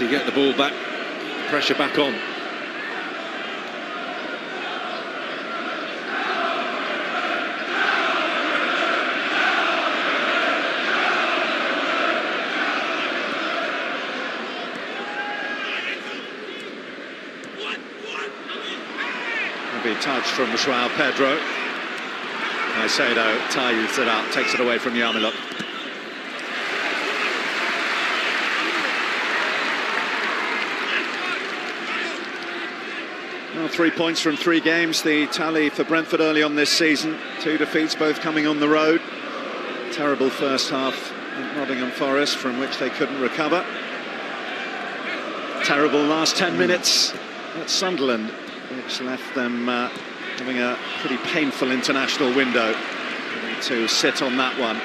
Chelsea get the ball back, pressure back on. Be touched from João Pedro. Caicedo ties it up, takes it away from Yarmiluk. Well, 3 points from 3 games, the tally for Brentford early on this season. 2 defeats, both coming on the road. Terrible first half at Nottingham Forest, from which they couldn't recover. Terrible last 10 minutes at Sunderland, which left them having a pretty painful international window, having to sit on that one.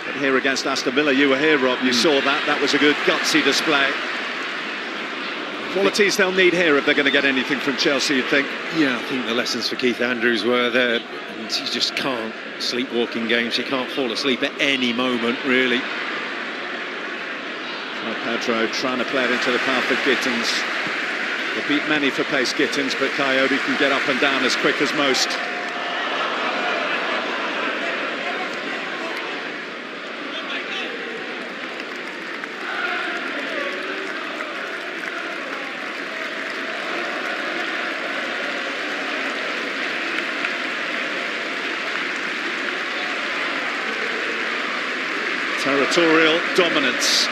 But here against Aston Villa, you were here, Rob, you saw that. That was a good gutsy display. Qualities they'll need here if they're going to get anything from Chelsea, you'd think. Yeah, I think the lessons for Keith Andrews were there. And you just can't sleepwalk in games. You can't fall asleep at any moment, really. Pedro trying to play it into the path of Gittins. They beat many for pace, Gittins, but Coyote can get up and down as quick as most. Territorial dominance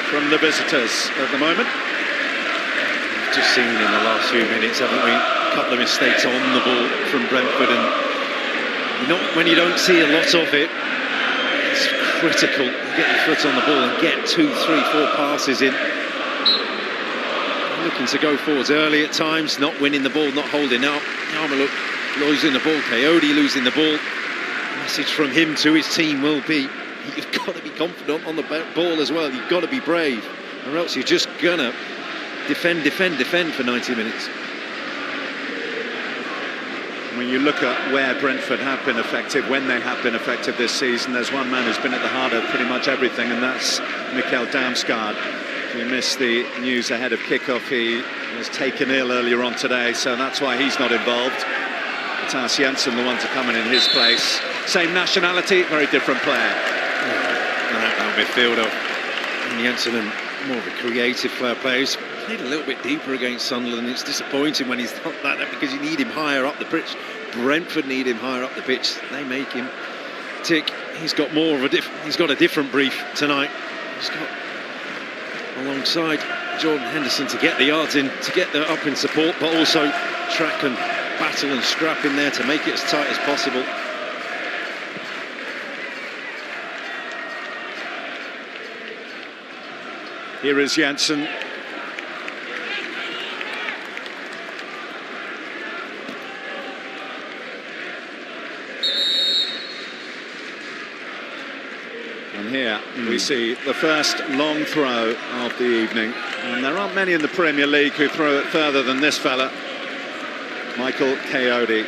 from the visitors at the moment. We've just seen in the last few minutes, haven't we, a couple of mistakes on the ball from Brentford, and when you don't see a lot of it, it's critical. You get your foot on the ball and get 2, 3, 4 passes in. Looking to go forwards early at times, not winning the ball, not holding up. Yarmiluk losing the ball, Coyote losing the ball. The message from him to his team will be, you've got to be confident on the ball as well. You've got to be brave, or else you're just gonna defend for 90 minutes. When you look at where Brentford have been effective, when they have been effective this season, there's one man who's been at the heart of pretty much everything, and that's Mikkel Damsgaard. We missed the news ahead of kickoff. He was taken ill earlier on today, so that's why he's not involved. Matthias Jensen, the one to come in his place. Same nationality, very different player. That midfielder, and Jensen, more of a creative player. He's played a little bit deeper against Sunderland. It's disappointing when he's not like that, because you need him higher up the pitch. Brentford need him higher up the pitch. They make him tick. He's got more of a he's got a different brief tonight. He's got alongside Jordan Henderson to get the yards in, to get the up in support, but also track and battle and scrap in there to make it as tight as possible. Here is Jensen. And here we see the first long throw of the evening. And there aren't many in the Premier League who throw it further than this fella, Michael Coyote.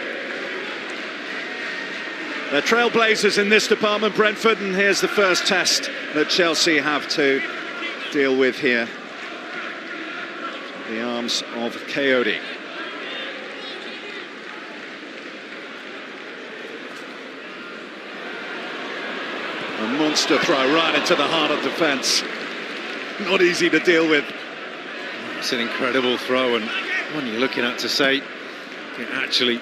They're trailblazers in this department, Brentford, and here's the first test that Chelsea have to deal with here. The arms of Coyote. A monster throw right into the heart of defence. Not easy to deal with. It's an incredible throw, and one you're looking at to say it actually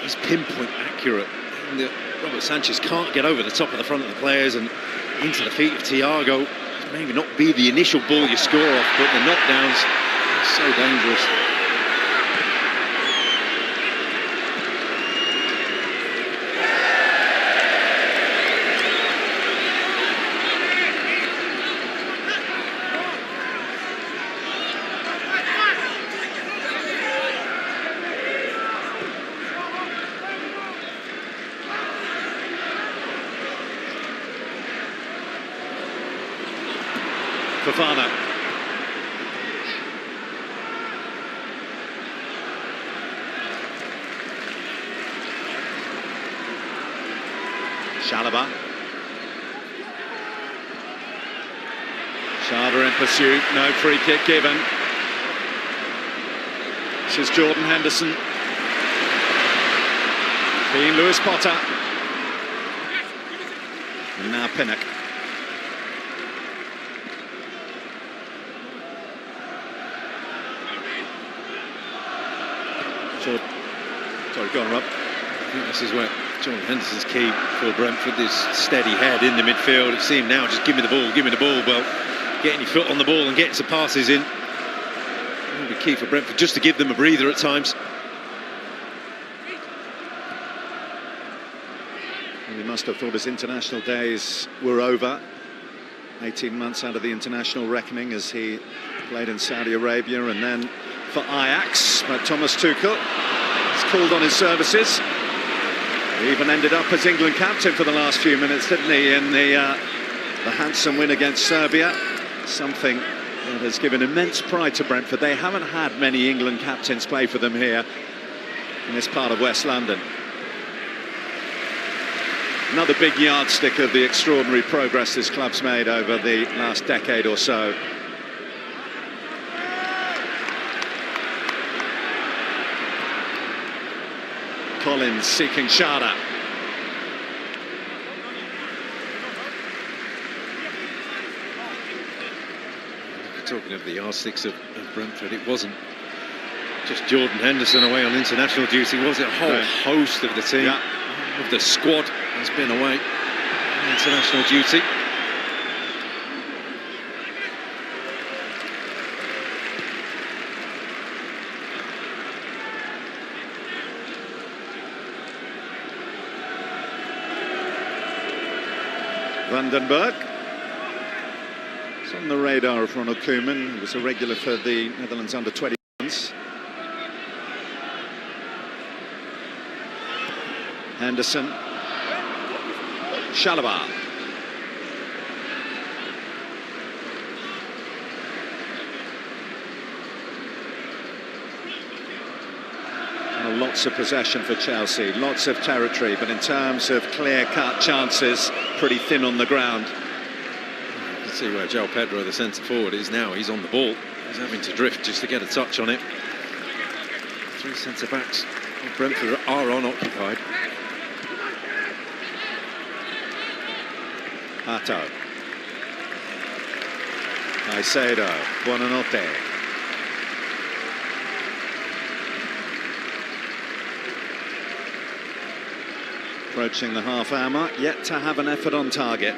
is pinpoint accurate. And Robert Sanchez can't get over the top of the front of the players and into the feet of Thiago. Maybe not be the initial ball you score off, but the knockdowns are so dangerous. Fofana. Chalobah. ever in pursuit. No free kick given. This is Jordan Henderson. Being Lewis Potter. And now Pinnock. Sorry, go on, Rob. I think this is where Jordan Henderson's key for Brentford, this steady head in the midfield. You see him now, just give me the ball, give me the ball. Well, getting your foot on the ball and getting some passes in will be key for Brentford, just to give them a breather at times. He must have thought his international days were over. 18 months out of the international reckoning as he played in Saudi Arabia and then for Ajax. But Thomas Tuchel has called on his services. He even ended up as England captain for the last few minutes, didn't he, in the handsome win against Serbia. Something that has given immense pride to Brentford. They haven't had many England captains play for them here in this part of West London. Another big yardstick of the extraordinary progress this club's made over the last decade or so. Collins seeking Shada. Talking of the yardsticks of Brentford, it wasn't just Jordan Henderson away on international duty, was it? A whole host of the team, of the squad, has been away on international duty. Vandenberg. It's on the radar of Ronald Koeman. He was a regular for the Netherlands under-21s. Henderson. Chalobah. Lots of possession for Chelsea, lots of territory, but in terms of clear-cut chances, pretty thin on the ground. You can see where João Pedro, the centre-forward, is now. He's on the ball. He's having to drift just to get a touch on it. Three centre-backs of Brentford are unoccupied. Pato. Caicedo. Buonanotte. Approaching the half-hour mark, yet to have an effort on target.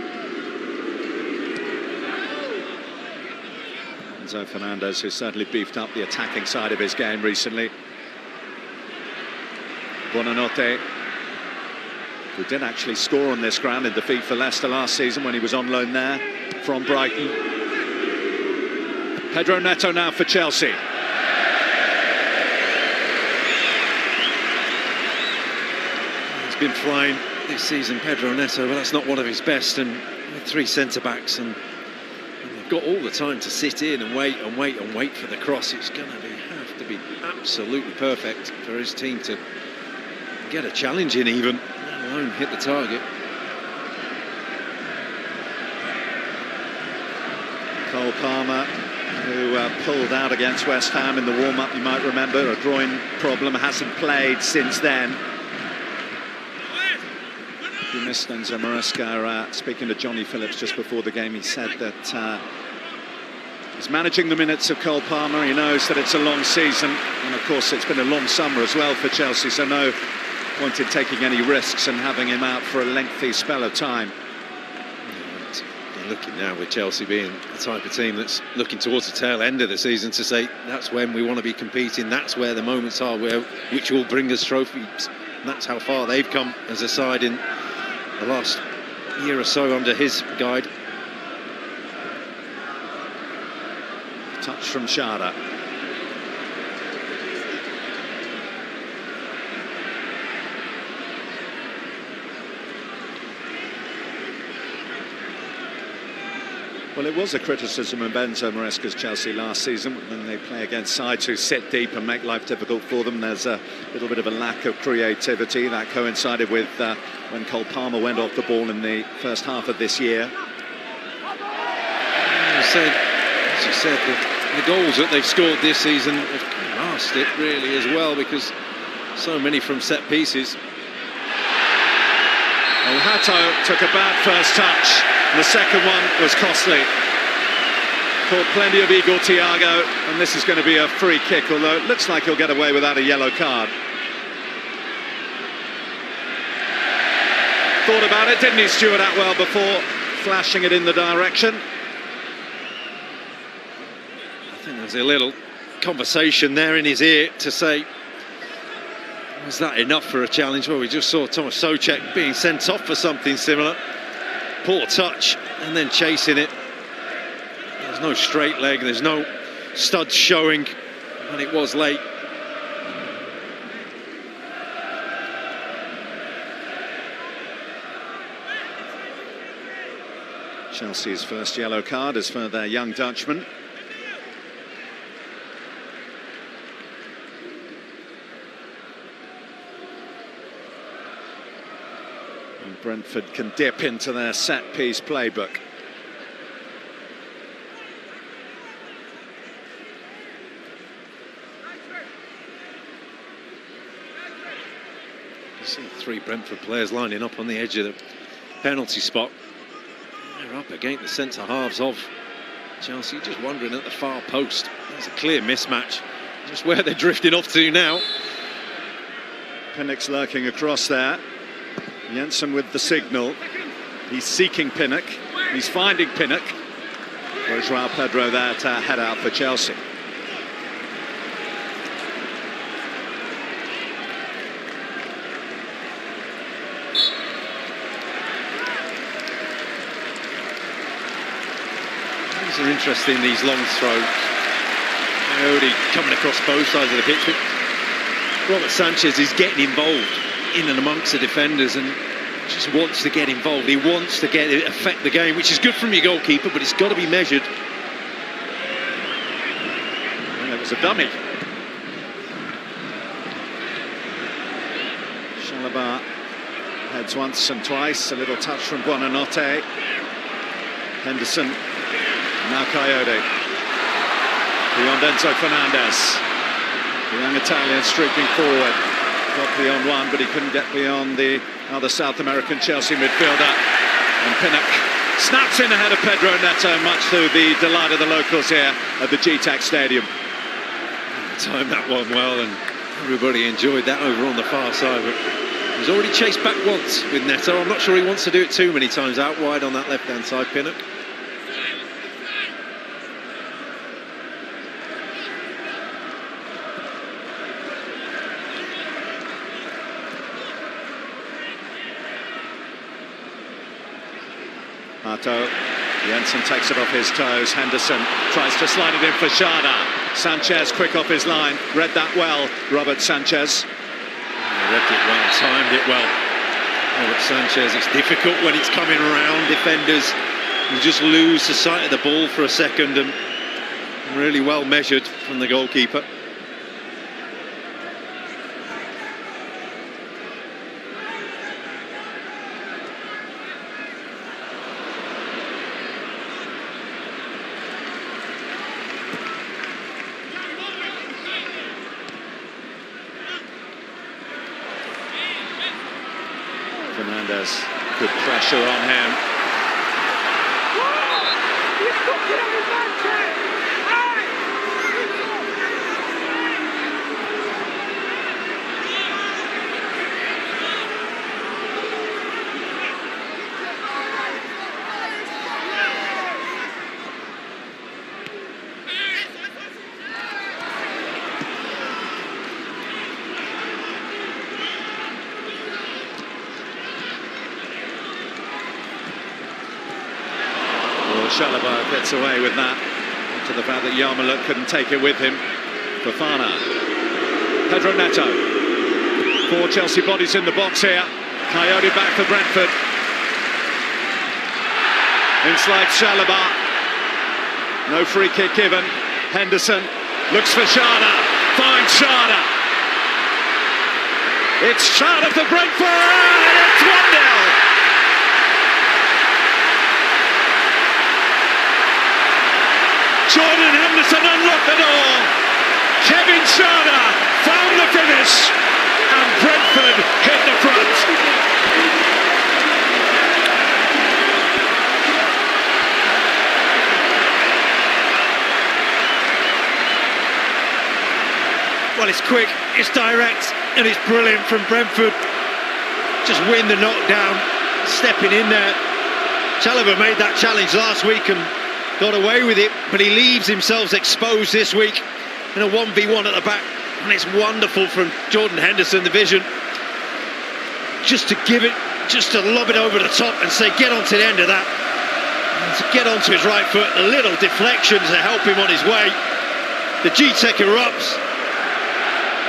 Enzo Fernandez, who's certainly beefed up the attacking side of his game recently. Buonanotte, who did actually score on this ground in defeat for Leicester last season when he was on loan there from Brighton. Pedro Neto now for Chelsea. Been flying this season, Pedro Neto, but that's not one of his best, and with three centre-backs and they've got all the time to sit in and wait and wait and wait for the cross. It's going to have to be absolutely perfect for his team to get a challenge in even, let alone hit the target. Cole Palmer, who pulled out against West Ham in the warm-up, you might remember, a groin problem, hasn't played since then. You missed Enzo Maresca speaking to Johnny Phillips just before the game. He said that he's managing the minutes of Cole Palmer. He knows that it's a long season, and of course it's been a long summer as well for Chelsea, so no point in taking any risks and having him out for a lengthy spell of time. They're looking now with Chelsea being the type of team that's looking towards the tail end of the season to say that's when we want to be competing, that's where the moments are which will bring us trophies. And that's how far they've come as a side in the last year or so under his guide. Touch from Shada. Well, it was a criticism of Enzo Maresca's Chelsea last season when they play against sides who sit deep and make life difficult for them. There's a little bit of a lack of creativity. That coincided with when Cole Palmer went off the ball in the first half of this year. I said As you said, the goals that they've scored this season have masked it really as well, because so many from set pieces. Well, Hato took a bad first touch. The second one was costly. Caught plenty of Igor Thiago, and this is going to be a free kick, although it looks like he'll get away without a yellow card. Thought about it, didn't he, Stuart Atwell, before flashing it in the direction? I think there's a little conversation there in his ear to say, was that enough for a challenge? Well, we just saw Thomas Souček being sent off for something similar. Poor touch, and then chasing it. There's no straight leg, there's no studs showing, and it was late. Chelsea's first yellow card is for their young Dutchman. And Brentford can dip into their set-piece playbook. You see 3 Brentford players lining up on the edge of the penalty spot. They're up against the centre-halves of Chelsea, just wandering at the far post. There's a clear mismatch, just where they're drifting off to now. Pinnock's lurking across there. Jensen with the signal. He's seeking Pinnock. He's finding Pinnock. Whereas João Pedro there to head out for Chelsea. These are interesting, these long throws. Coyote coming across both sides of the pitch. But Robert Sanchez is getting involved in and amongst the defenders and just wants to get involved. He wants to affect the game, which is good from your goalkeeper, but it's got to be measured. And it was a dummy. Chalobah heads once and twice. A little touch from Buonanotte. Henderson. Now Coyote. Beyond Enzo Fernandez. The young Italian streaking forward. Got beyond one, but he couldn't get beyond the other South American Chelsea midfielder. And Pinnock snaps in ahead of Pedro Neto, much to the delight of the locals here at the Gtech Stadium. Timed that one well, and everybody enjoyed that over on the far side. But he's already chased back once with Neto. I'm not sure he wants to do it too many times out wide on that left-hand side, Pinnock. Hato, Jensen takes it off his toes. Henderson tries to slide it in for Xhaka. Sanchez quick off his line, read that well, Robert Sanchez. Read it well, timed it well. Robert Sanchez, it's difficult when it's coming around defenders. You just lose the sight of the ball for a second, and really well measured from the goalkeeper. Fernandez, good pressure on him. Chalobah gets away with that, to the fact that Yarmouk couldn't take it with him. Fofana. Pedro Neto. 4 Chelsea bodies in the box here. Coyote back for Brentford. In slides Chalobah. No free kick given. Henderson looks for Xhaka. Finds Xhaka. It's Xhaka for Brentford, and it's 1-0. Jordan Henderson unlocked the door. Kevin Schade found the finish, and Brentford hit the front. Well, it's quick, it's direct, and it's brilliant from Brentford. Just win the knockdown, stepping in there. Chalobah made that challenge last week and got away with it, but he leaves himself exposed this week in a 1v1 at the back, and it's wonderful from Jordan Henderson, the vision. Just to give it, just to lob it over the top and say, get on to the end of that. And to get onto his right foot, a little deflection to help him on his way. The Gtech erupts.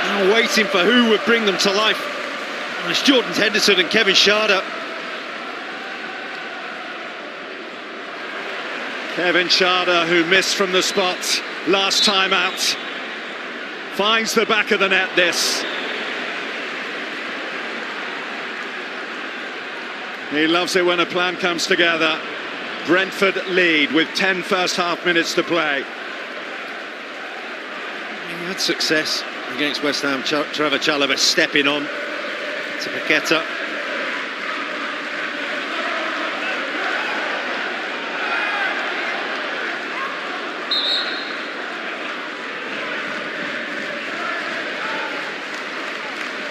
Now waiting for who would bring them to life. And it's Jordan Henderson and Kevin Schade. Kevin Schade, who missed from the spot last time out, finds the back of the net this. He loves it when a plan comes together. Brentford lead with 10 first half minutes to play. He had success against West Ham. Trevor Chalobah stepping on to Paqueta.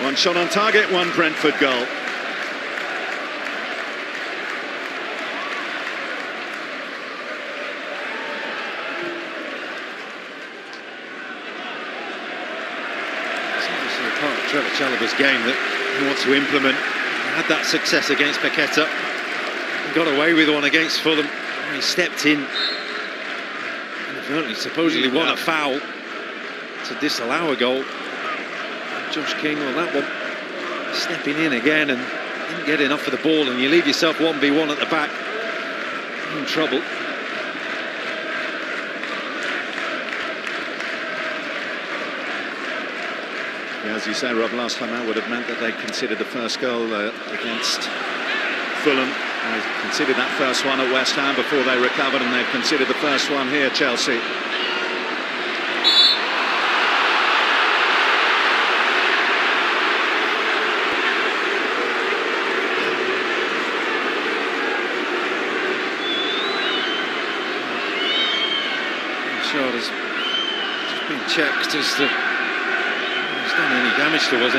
One shot on target, one Brentford goal. Part of Trevor Chalobah's game that he wants to implement. He had that success against Paqueta and got away with one against Fulham. He stepped in and supposedly won a foul to disallow a goal. And Josh King on that one, stepping in again and didn't get enough of the ball, and you leave yourself 1v1 at the back, in trouble. Yeah, as you say, Rob, last time out would have meant that they conceded the first goal against Fulham. They conceded that first one at West Ham before they recovered, and they've conceded the first one here, Chelsea. Schade's just been checked as to he's done any damage to us.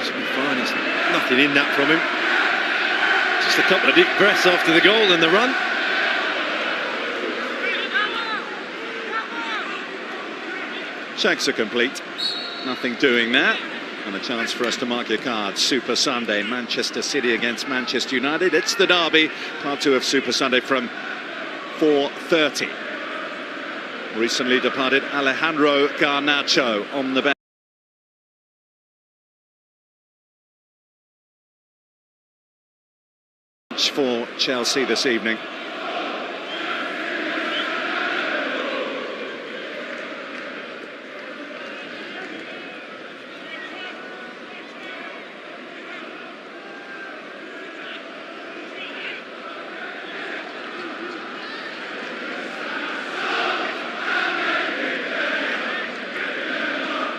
Should be fine. It's nothing in that from him. Just a couple of deep breaths after the goal and the run. Checks are complete. Nothing doing there. And a chance for us to mark your cards. Super Sunday, Manchester City against Manchester United. It's the derby, part 2 of Super Sunday from 4:30. Recently departed Alejandro Garnacho on the bench for Chelsea this evening.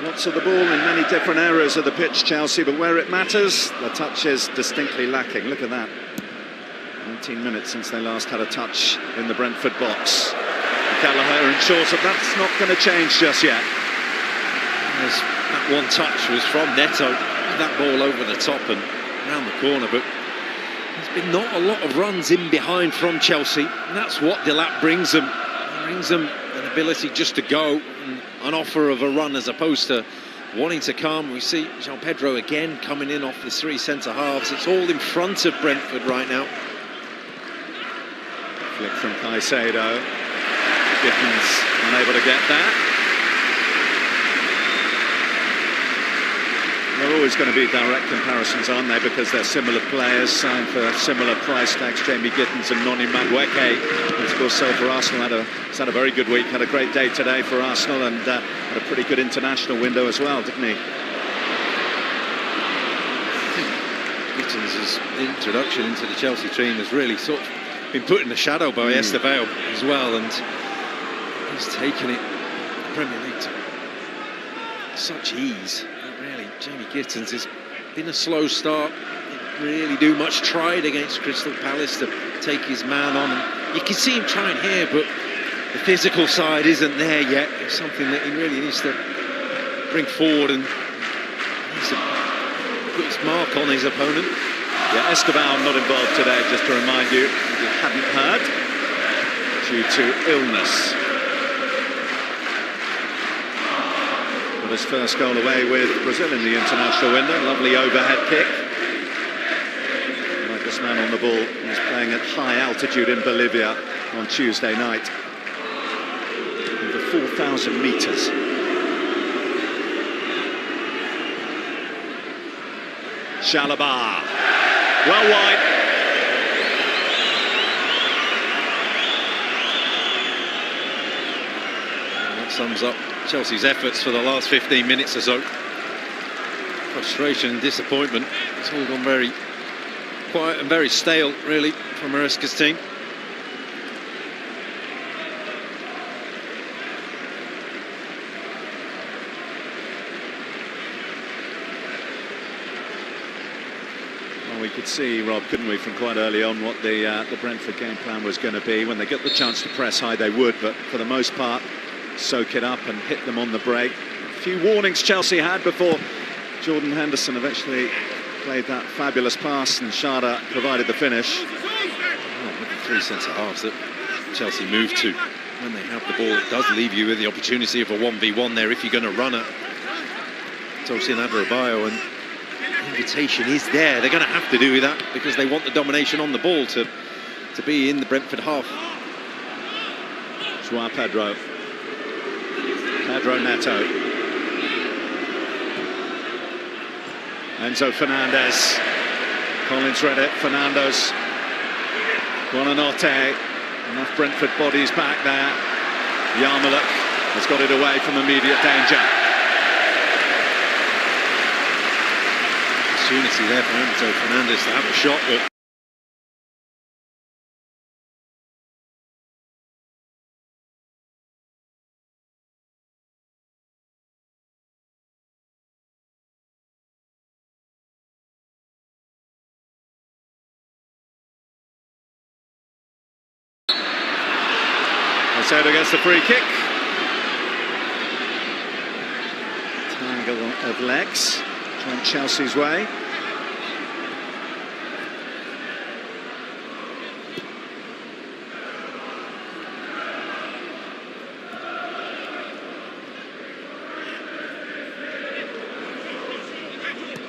Lots of the ball in many different areas of the pitch, Chelsea, but where it matters, the touch is distinctly lacking. Look at that. 19 minutes since they last had a touch in the Brentford box. Gallagher ensures that that's not going to change just yet. That one touch was from Neto. That ball over the top and round the corner, but there's been not a lot of runs in behind from Chelsea. And that's what Delap brings them. He brings them an ability just to go, and an offer of a run as opposed to wanting to come. We see João Pedro again coming in off the 3 centre-halves. It's all in front of Brentford right now. Flick from Caicedo. Gittins unable to get that. They're always going to be direct comparisons, aren't they? Because they're similar players, signed for similar price tags. Jamie Gittins and Noni Madueke, who of course sold for Arsenal, he's had a very good week, had a great day today for Arsenal, and had a pretty good international window as well, didn't he? Gittins' introduction into the Chelsea team has really sort of been put in the shadow by Estevao as well, and he's taken it the Premier League to such ease. Really, Jamie Gittins has been a slow start. Didn't really do much. Tried against Crystal Palace to take his man on. And you can see him trying here, but the physical side isn't there yet. It's something that he really needs to bring forward and needs to put his mark on his opponent. Yeah, Estevao not involved today, just to remind you, if you hadn't heard, due to illness. Got his first goal away with Brazil in the international window. Lovely overhead kick. Like this man on the ball, he's playing at high altitude in Bolivia on Tuesday night. Over 4,000 metres. Chalobah, well wide. And that sums up Chelsea's efforts for the last 15 minutes or so. Frustration and disappointment. It's all gone very quiet and very stale, really, from Maresca's team. We could see, Rob, couldn't we, from quite early on what the Brentford game plan was going to be. When they get the chance to press high, they would, but for the most part, soak it up and hit them on the break. A few warnings Chelsea had before Jordan Henderson eventually played that fabulous pass, and Shada provided the finish. With the three centre-halves that Chelsea moved to, when they have the ball, it does leave you with the opportunity of a 1v1 there if you're going to run it. Tosin Adarabioyo, and the invitation is there. They're going to have to do that because they want the domination on the ball to be in the Brentford half. João Pedro Neto, Enzo Fernandez, Collins read it, Fernandes, Buonanotte, enough Brentford bodies back there. Yarmouk has got it away from immediate danger. Opportunity there for Enzo Fernandez to have a shot, but Caicedo gets the free kick. Tangle of legs went Chelsea's way.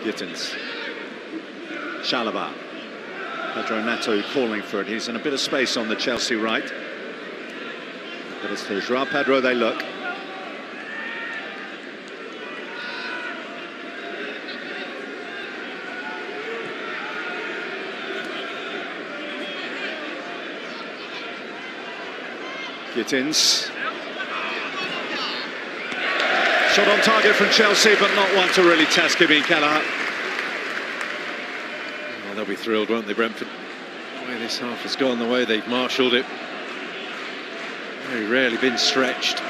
Gittins, Chalobah, Pedro Neto calling for it. He's in a bit of space on the Chelsea right. But it's to João Pedro they look. Gittins. Shot on target from Chelsea, but not one to really test Kevin Kelleher. Well, they'll be thrilled, won't they, Brentford? The way this half has gone, the way they've marshalled it. Very rarely been stretched.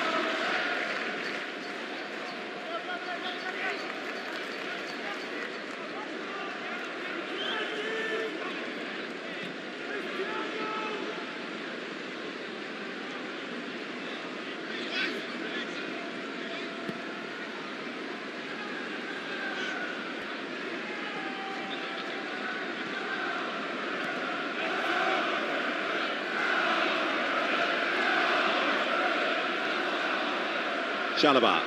Chalobah.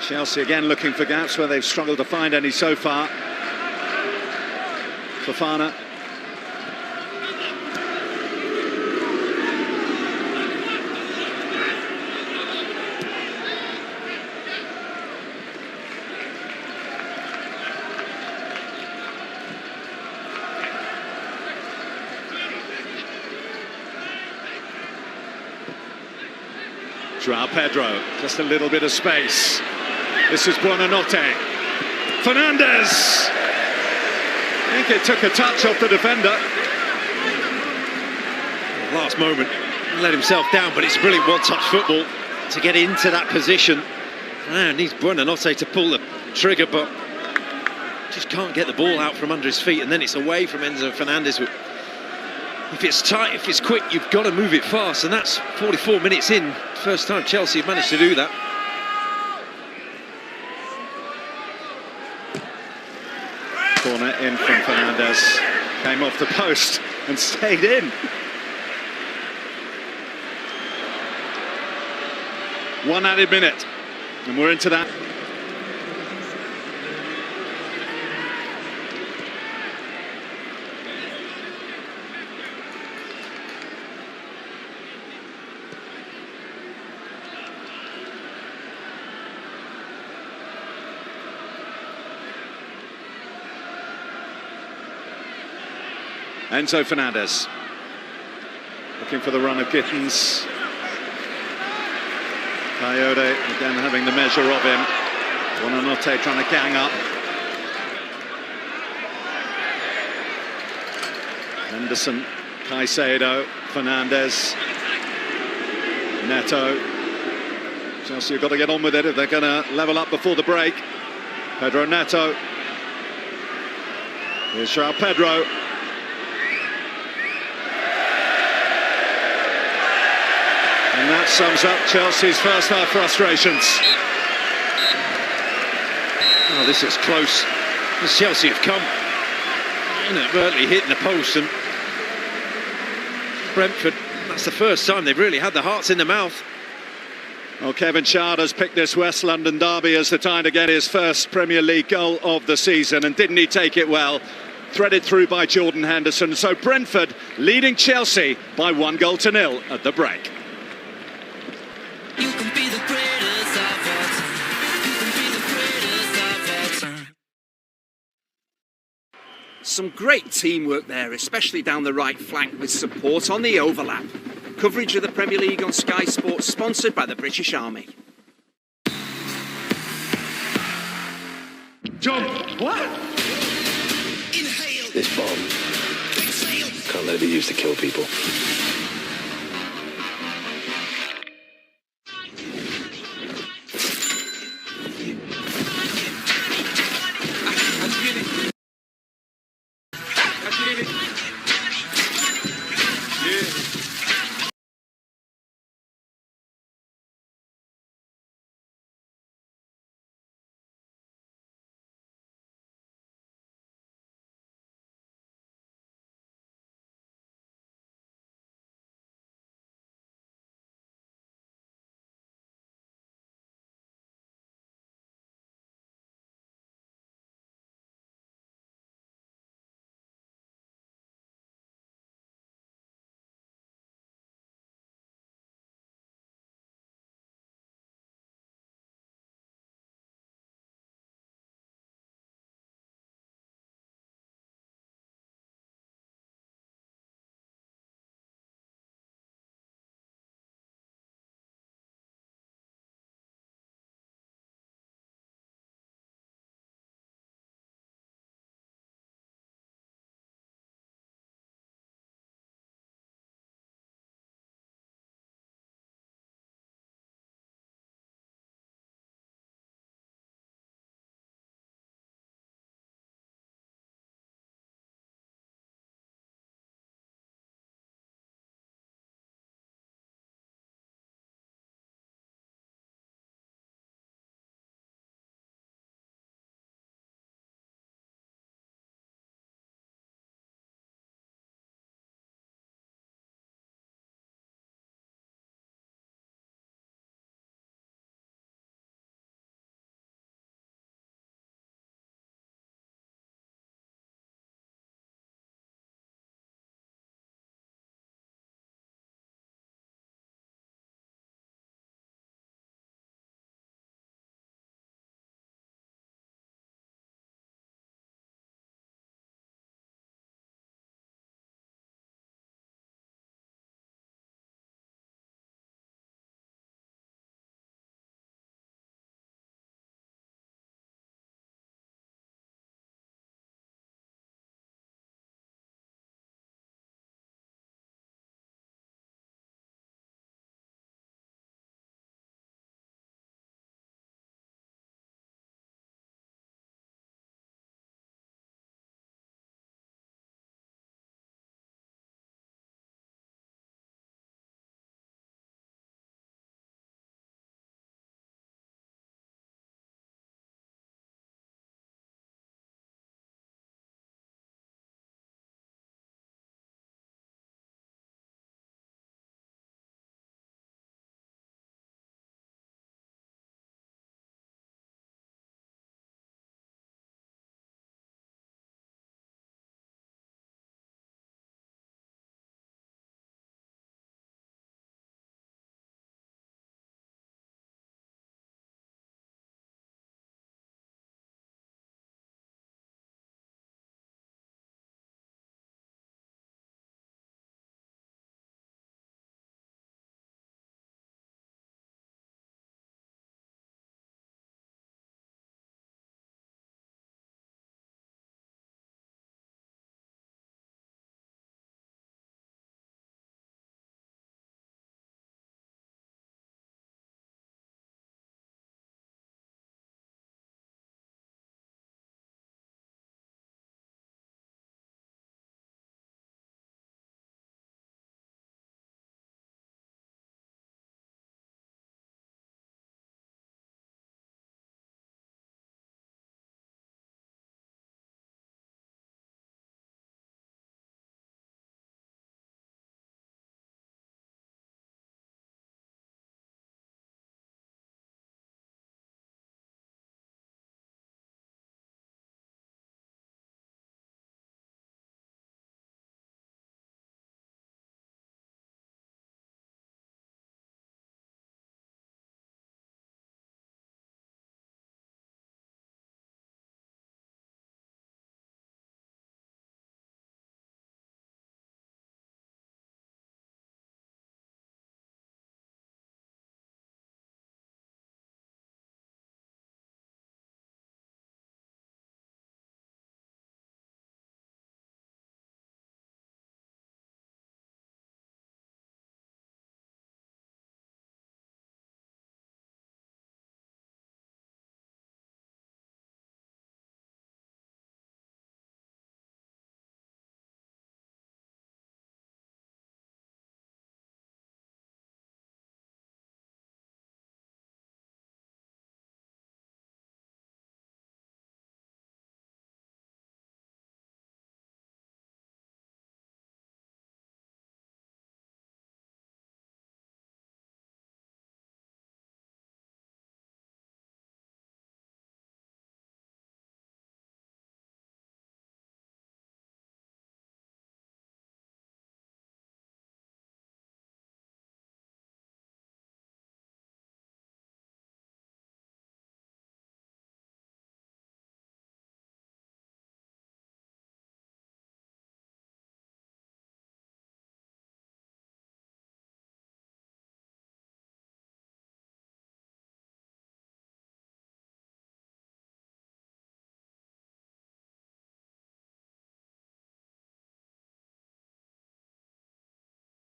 Chelsea again looking for gaps where they've struggled to find any so far. Fofana. João Pedro, just a little bit of space. This is Buonanotte. Fernandes! I think it took a touch off the defender. Last moment, let himself down, but it's brilliant one-touch football to get into that position. Needs Buonanotte to pull the trigger, but just can't get the ball out from under his feet, and then it's away from Enzo Fernandez. If it's tight, if it's quick, you've got to move it fast, and that's 44 minutes in. First time Chelsea have managed to do that. Corner in from Fernandes. Came off the post and stayed in. One added minute, and we're into that. Enzo Fernandez looking for the run of Gittins. Coyote again having the measure of him. Buonanotte trying to gang up. Henderson, Caicedo, Fernandes, Neto. Chelsea have got to get on with it if they're going to level up before the break. Pedro Neto. Here's João Pedro. And that sums up Chelsea's first half frustrations. Oh, this is close. As Chelsea have come, inadvertently hitting the post, and Brentford, that's the first time they've really had the hearts in the mouth. Well, Kevin Schade picked this West London derby as the time to get his first Premier League goal of the season, and didn't he take it well? Threaded through by Jordan Henderson. So Brentford leading Chelsea by 1-0 at the break. Some great teamwork there, especially down the right flank with support on the overlap. Coverage of the Premier League on Sky Sports, sponsored by the British Army. John, what? This bomb can't let it be used to kill people.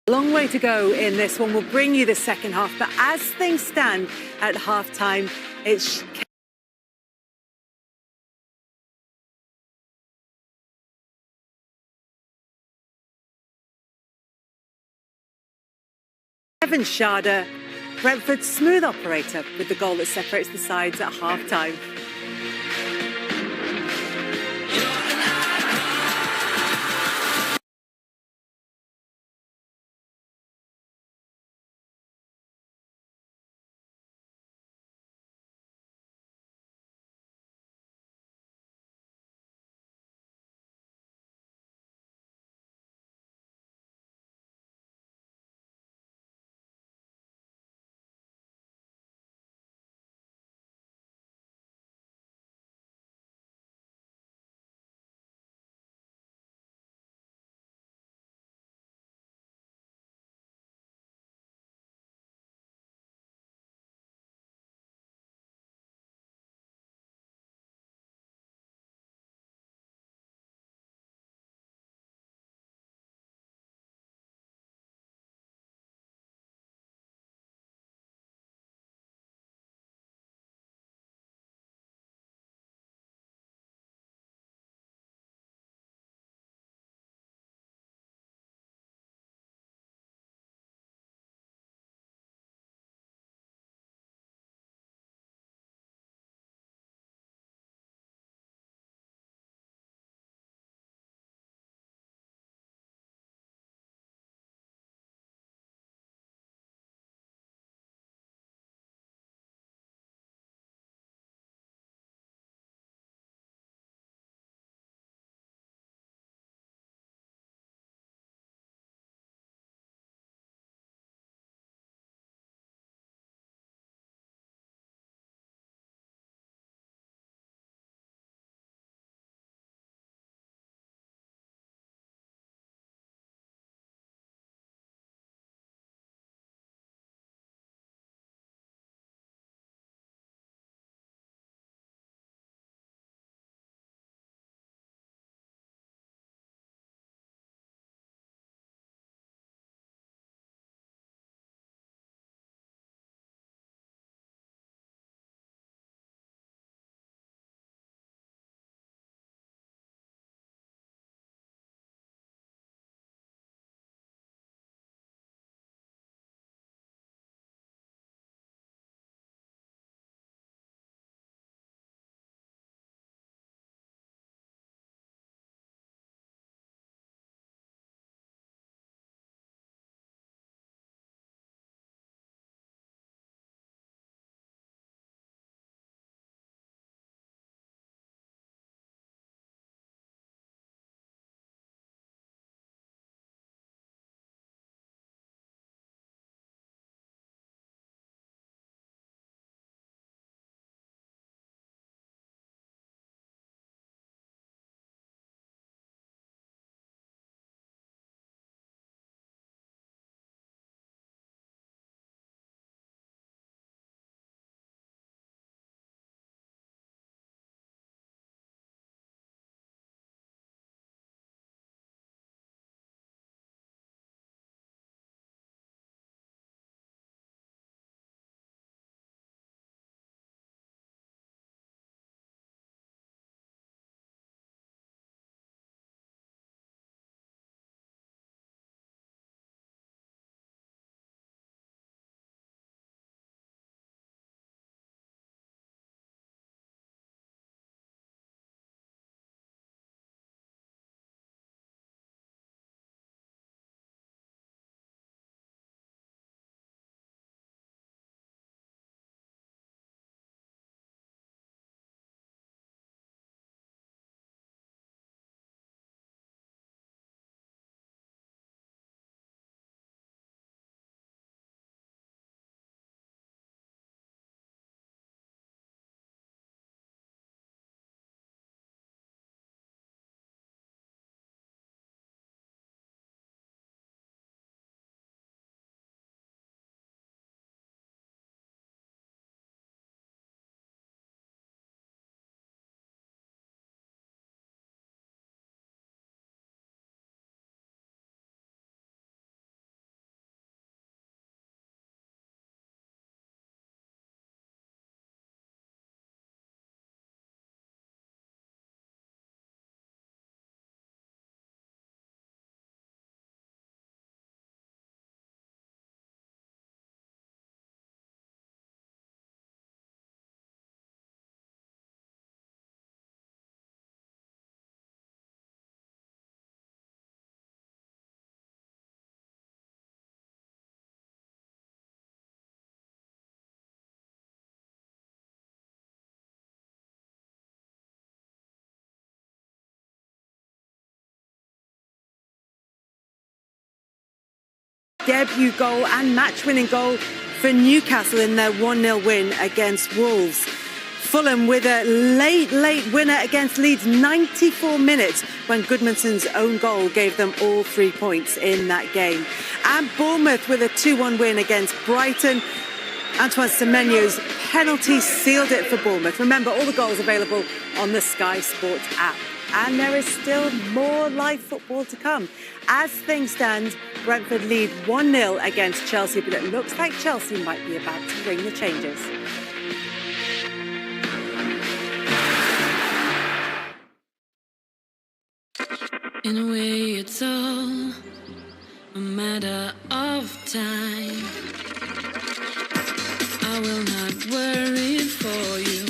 A long way to go in this one. We'll bring you the second half, but as things stand at half-time, it's Kevin Schade, Brentford's smooth operator, with the goal that separates the sides at half-time. debut goal and match-winning goal for Newcastle in their 1-0 win against Wolves. Fulham with a late winner against Leeds, 94 minutes, when Goodmanson's own goal gave them all 3 points in that game. And Bournemouth with a 2-1 win against Brighton. Antoine Semenyo's penalty sealed it for Bournemouth. Remember, all the goals available on the Sky Sports app. And there is still more live football to come. As things stand, Brentford lead 1-0 against Chelsea, but it looks like Chelsea might be about to bring the changes. In a way, it's all a matter of time. I will not worry for you.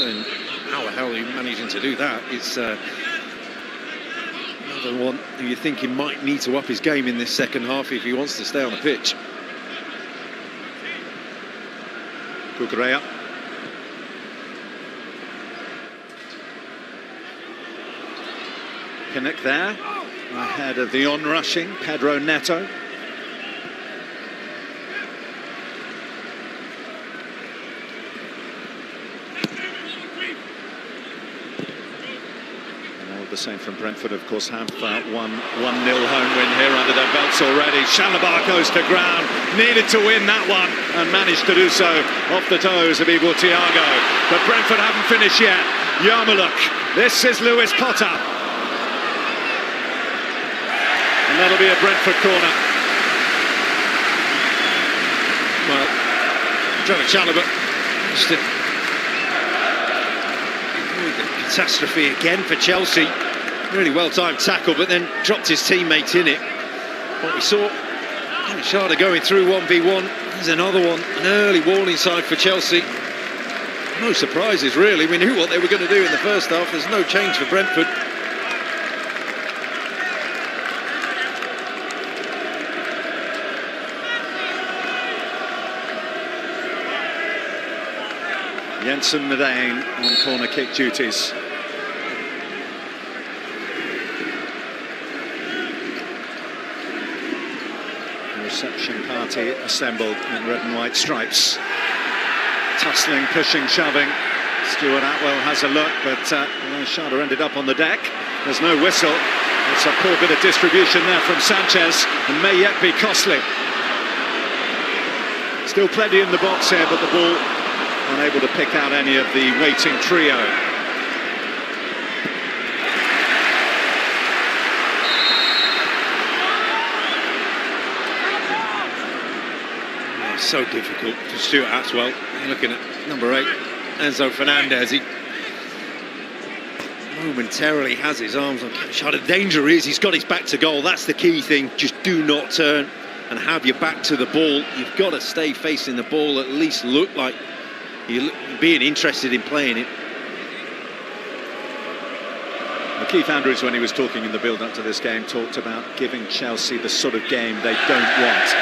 And how the hell are you managing to do that? It's another one who you think he might need to up his game in this second half if he wants to stay on the pitch. Cucurella. Pinnock there, ahead of the on-rushing Pedro Neto. The same from Brentford, of course, have 1-0 home win here under their belts already. Chalobah goes to ground, needed to win that one and managed to do so off the toes of Igor Thiago. But Brentford haven't finished yet. Yarmuluk, this is Lewis Potter. And that'll be a Brentford corner. Well, Trevor Chalobah just catastrophe again for Chelsea. Really well-timed tackle, but then dropped his teammate in it. What we saw, Sharda going through 1v1. There's another one, an early warning sign for Chelsea. No surprises, really. We knew what they were going to do in the first half. There's no change for Brentford. Jensen Medane on corner kick duties. The reception party assembled in red and white stripes. Tussling, pushing, shoving. Stuart Atwell has a look, but Sharda ended up on the deck. There's no whistle. It's a poor bit of distribution there from Sanchez, and may yet be costly. Still plenty in the box here, but the ball unable to pick out any of the waiting trio. So difficult for Stuart Atwell. You're looking at number 8, Enzo Fernandez. He momentarily has his arms on Sharda. The danger is he's got his back to goal. That's the key thing. Just do not turn and have your back to the ball. You've got to stay facing the ball, at least look like you're being interested in playing it. Well, Keith Andrews, when he was talking in the build-up to this game, talked about giving Chelsea the sort of game they don't want.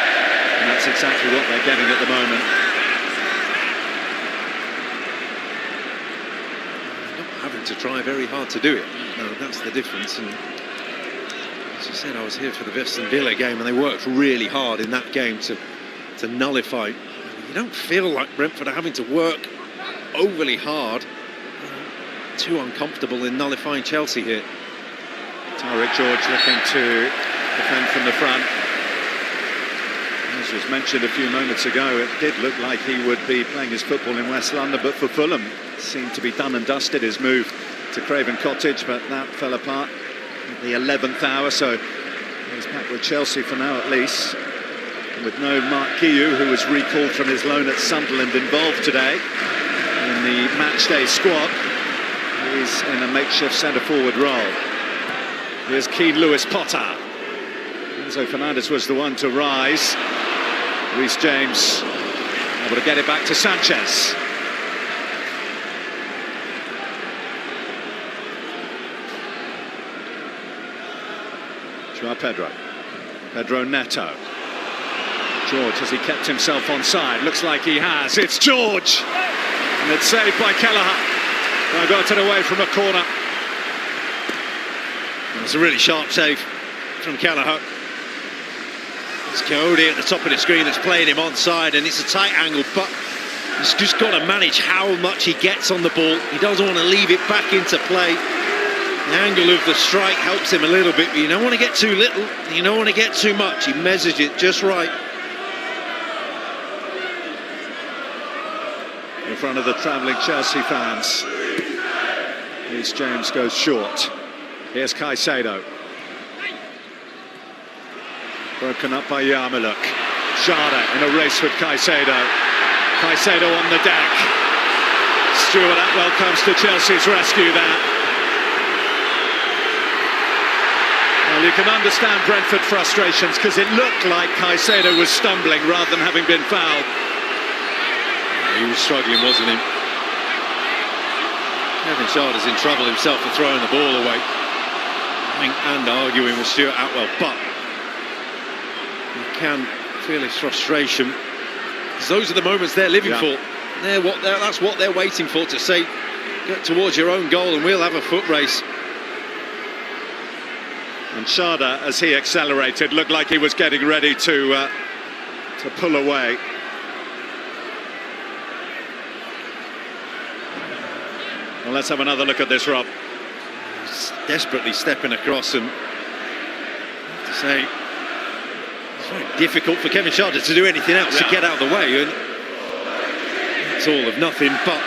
And that's exactly what they're getting at the moment. Not having to try very hard to do it. No, that's the difference. And as I said, I was here for the Aston Villa game, and they worked really hard in that game to nullify. You don't feel like Brentford are having to work overly hard. Too uncomfortable in nullifying Chelsea here. Tyrick George looking to defend from the front. As was mentioned a few moments ago, it did look like he would be playing his football in West London, but for Fulham, it seemed to be done and dusted, his move to Craven Cottage, but that fell apart at the 11th hour, so he's back with Chelsea for now at least. With no Mark Keogh, who was recalled from his loan at Sunderland, involved today in the matchday squad. He's in a makeshift centre-forward role. Here's Keane Lewis-Potter. Enzo Fernandez was the one to rise. Reece James able to get it back to Sanchez. Joao Pedro Neto. George, has he kept himself on side? Looks like he has. It's George! And it's saved by Kelleher. Diverted away from a corner. It's a really sharp save from Kelleher. It's Coyote at the top of the screen that's playing him onside, and it's a tight angle, but he's just got to manage how much he gets on the ball. He doesn't want to leave it back into play. The angle of the strike helps him a little bit, but you don't want to get too little, you don't want to get too much. He measures it just right. In front of the travelling Chelsea fans. Reece James goes short. Here's Caicedo. Broken up by Yarmuluk. Sharda in a race with Caicedo. Caicedo on the deck. Stuart Atwell comes to Chelsea's rescue there. Well, you can understand Brentford frustrations because it looked like Caicedo was stumbling rather than having been fouled. He was struggling, wasn't he? Kevin Sharda's in trouble himself for throwing the ball away and arguing with Stuart Atwell, but you can feel his frustration, because those are the moments they're living for. That's what they're waiting for, to say, get towards your own goal and we'll have a foot race. And Sharda, as he accelerated, looked like he was getting ready to pull away. Well, let's have another look at this, Rob. He's desperately stepping across, and I have to say, it's very difficult for Kevin Sharda to do anything else to get out of the way, and it's all of nothing, but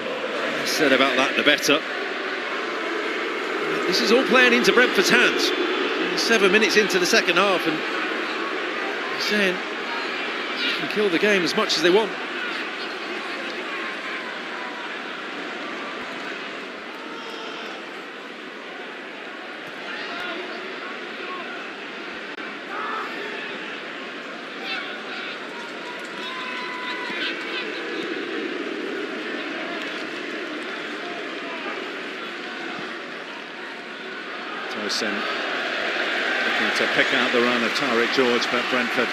the less said about that, the better. This is all playing into Brentford's hands. 7 minutes into the second half, and he's saying they can kill the game as much as they want. Tosin looking to pick out the run of Tariq George, but Brentford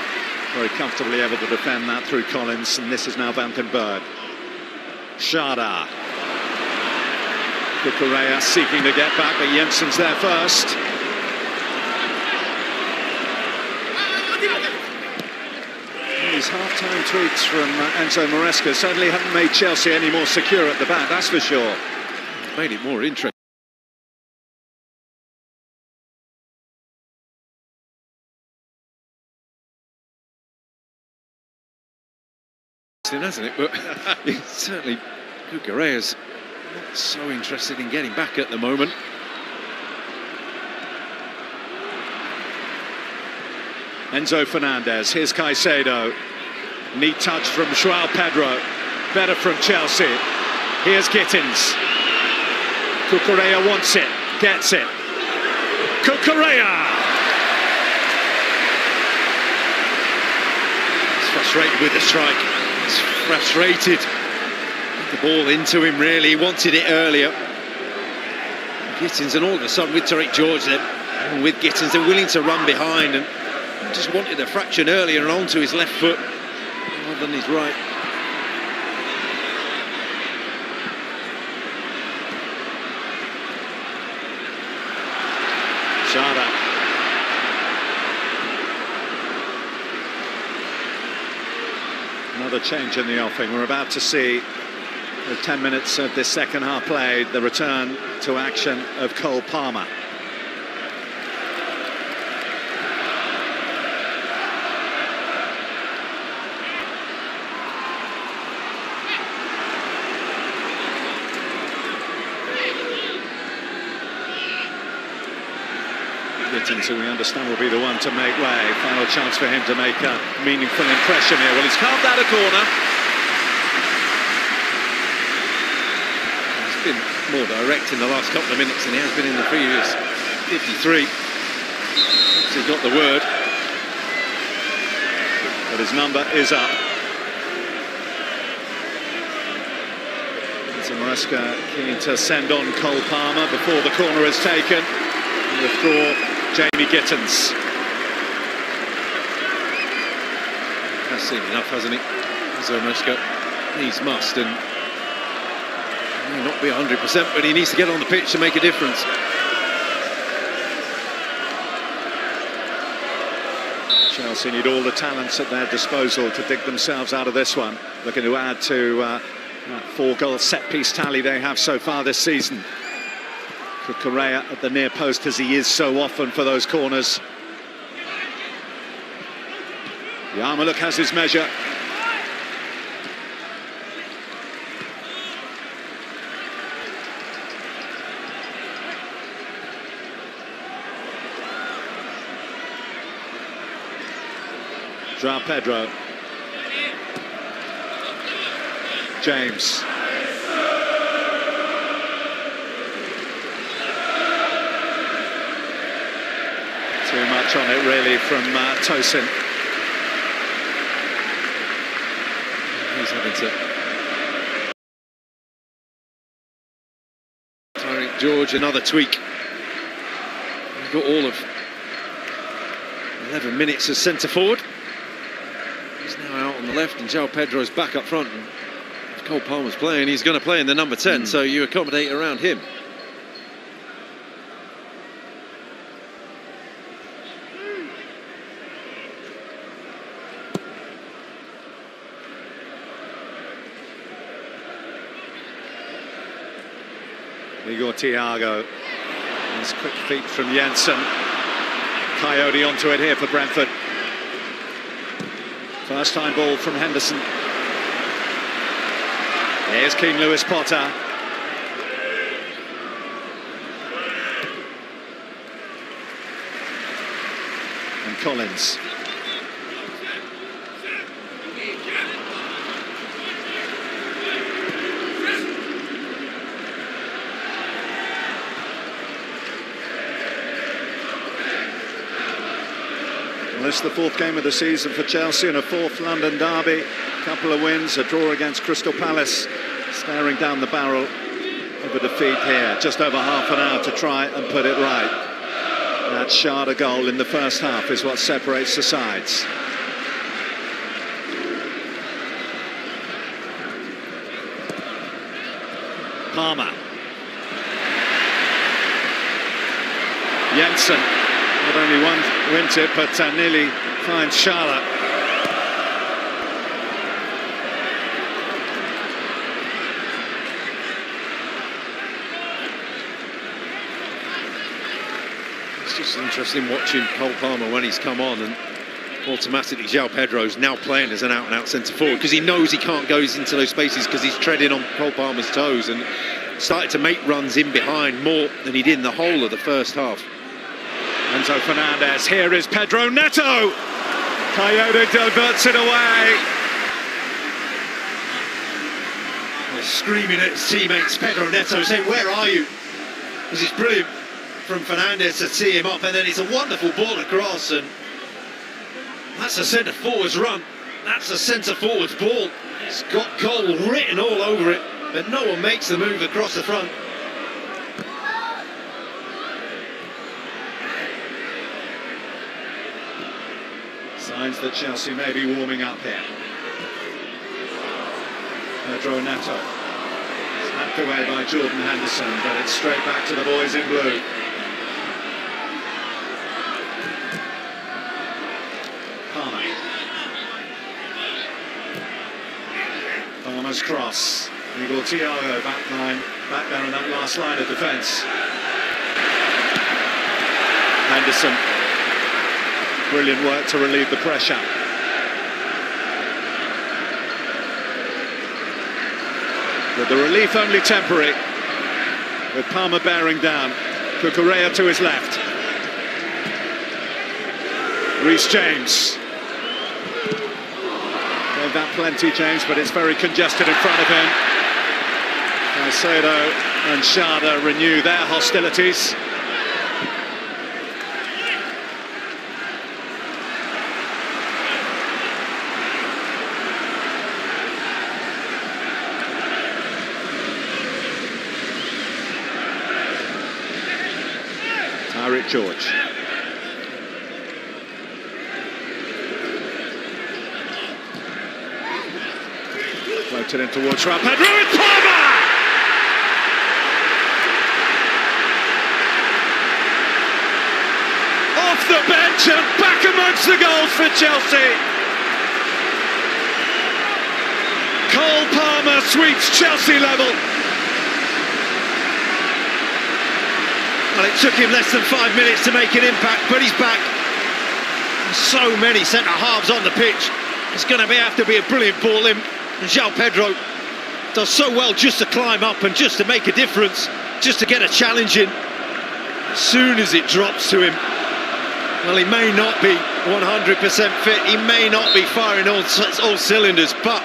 very comfortably able to defend that through Collins, and this is now Van den Berg. Shada. Kukurea seeking to get back, but Jensen's there first. These half-time tweaks from Enzo Maresca certainly haven't made Chelsea any more secure at the back, that's for sure. Made it more interesting. Hasn't it? But certainly Kukurea's not so interested in getting back at the moment. Enzo Fernandez, here's Caicedo. Neat touch from João Pedro. Better from Chelsea. Here's Gittins. Kukurea wants it, gets it. Kukurea! He's frustrated with the strike. He's frustrated. The ball into him, really. He wanted it earlier. Gittins, and all of a sudden with Tariq George there, and with Gittins, they're willing to run behind, and just wanted a fraction earlier and onto his left foot rather than his right. Shada. Another change in the offing. We're about to see, with 10 minutes of this second half played, the return to action of Cole Palmer. Gittins, who we understand will be the one to make way. Final chance for him to make a meaningful impression here. Well, he's carved out a corner. He's been more direct in the last couple of minutes than he has been in the previous 53. He's got the word. But his number is up. Maresca keen to send on Cole Palmer before the corner is taken. Withdraw Jamie Gittins. Has seen enough, hasn't he? So Maresca needs must, and he may not be 100%, but he needs to get on the pitch to make a difference. Chelsea need all the talents at their disposal to dig themselves out of this one. Looking to add to that 4-goal set-piece tally they have so far this season. Kukurea at the near post, as he is so often for those corners. Yarmulke has his measure. João Pedro. James. Too much on it, really, from Tosin. He's having to... Tariq George, another tweak. We've got all of 11 minutes as centre-forward. He's now out on the left, and João Pedro's back up front. And if Cole Palmer's playing, he's going to play in the number 10, so you accommodate around him. Igor Thiago. Nice quick feet from Jensen. Coyote onto it here for Brentford. First time ball from Henderson. Here's King Lewis Potter. And Collins. Well, this is the fourth game of the season for Chelsea, and a fourth London derby. A couple of wins, a draw against Crystal Palace, staring down the barrel of a defeat here. Just over half an hour to try and put it right. That Sharda goal in the first half is what separates the sides. Palmer. Jensen not only wins it, but nearly finds Sharda. It's just interesting watching Cole Palmer when he's come on, and automatically João Pedro's now playing as an out-and-out centre forward because he knows he can't go into those spaces because he's treading on Cole Palmer's toes, and started to make runs in behind more than he did in the whole of the first half. Enzo Fernandez, here is Pedro Neto. Coyote diverts it away. They're screaming at his teammates, Pedro Neto, saying, "Where are you?" Because it's brilliant from Fernandez to tee him up, and then it's a wonderful ball across, and that's a centre forward's run. That's a centre forward's ball. It's got goal written all over it, but no one makes the move across the front. Signs that Chelsea may be warming up here. Pedro Neto. Snapped away by Jordan Henderson, but it's straight back to the boys in blue. Palmer. Palmer's cross. Igor Thiago back there in that last line of defence. Henderson. Brilliant work to relieve the pressure. But the relief only temporary, with Palmer bearing down. Cucurella to his left. Reece James. Gave that plenty, James, but it's very congested in front of him. Caicedo and Sharda renew their hostilities. Tyrick George. Floated in towards João Pedro and Palmer! Off the bench and back amongst the goals for Chelsea. Cole Palmer sweeps Chelsea level. Well, it took him less than 5 minutes to make an impact, but he's back. So many centre-halves on the pitch. It's going to have to be a brilliant ball in. And João Pedro does so well just to climb up and just to make a difference, just to get a challenge in. As soon as it drops to him, well, he may not be 100% fit, he may not be firing all cylinders, but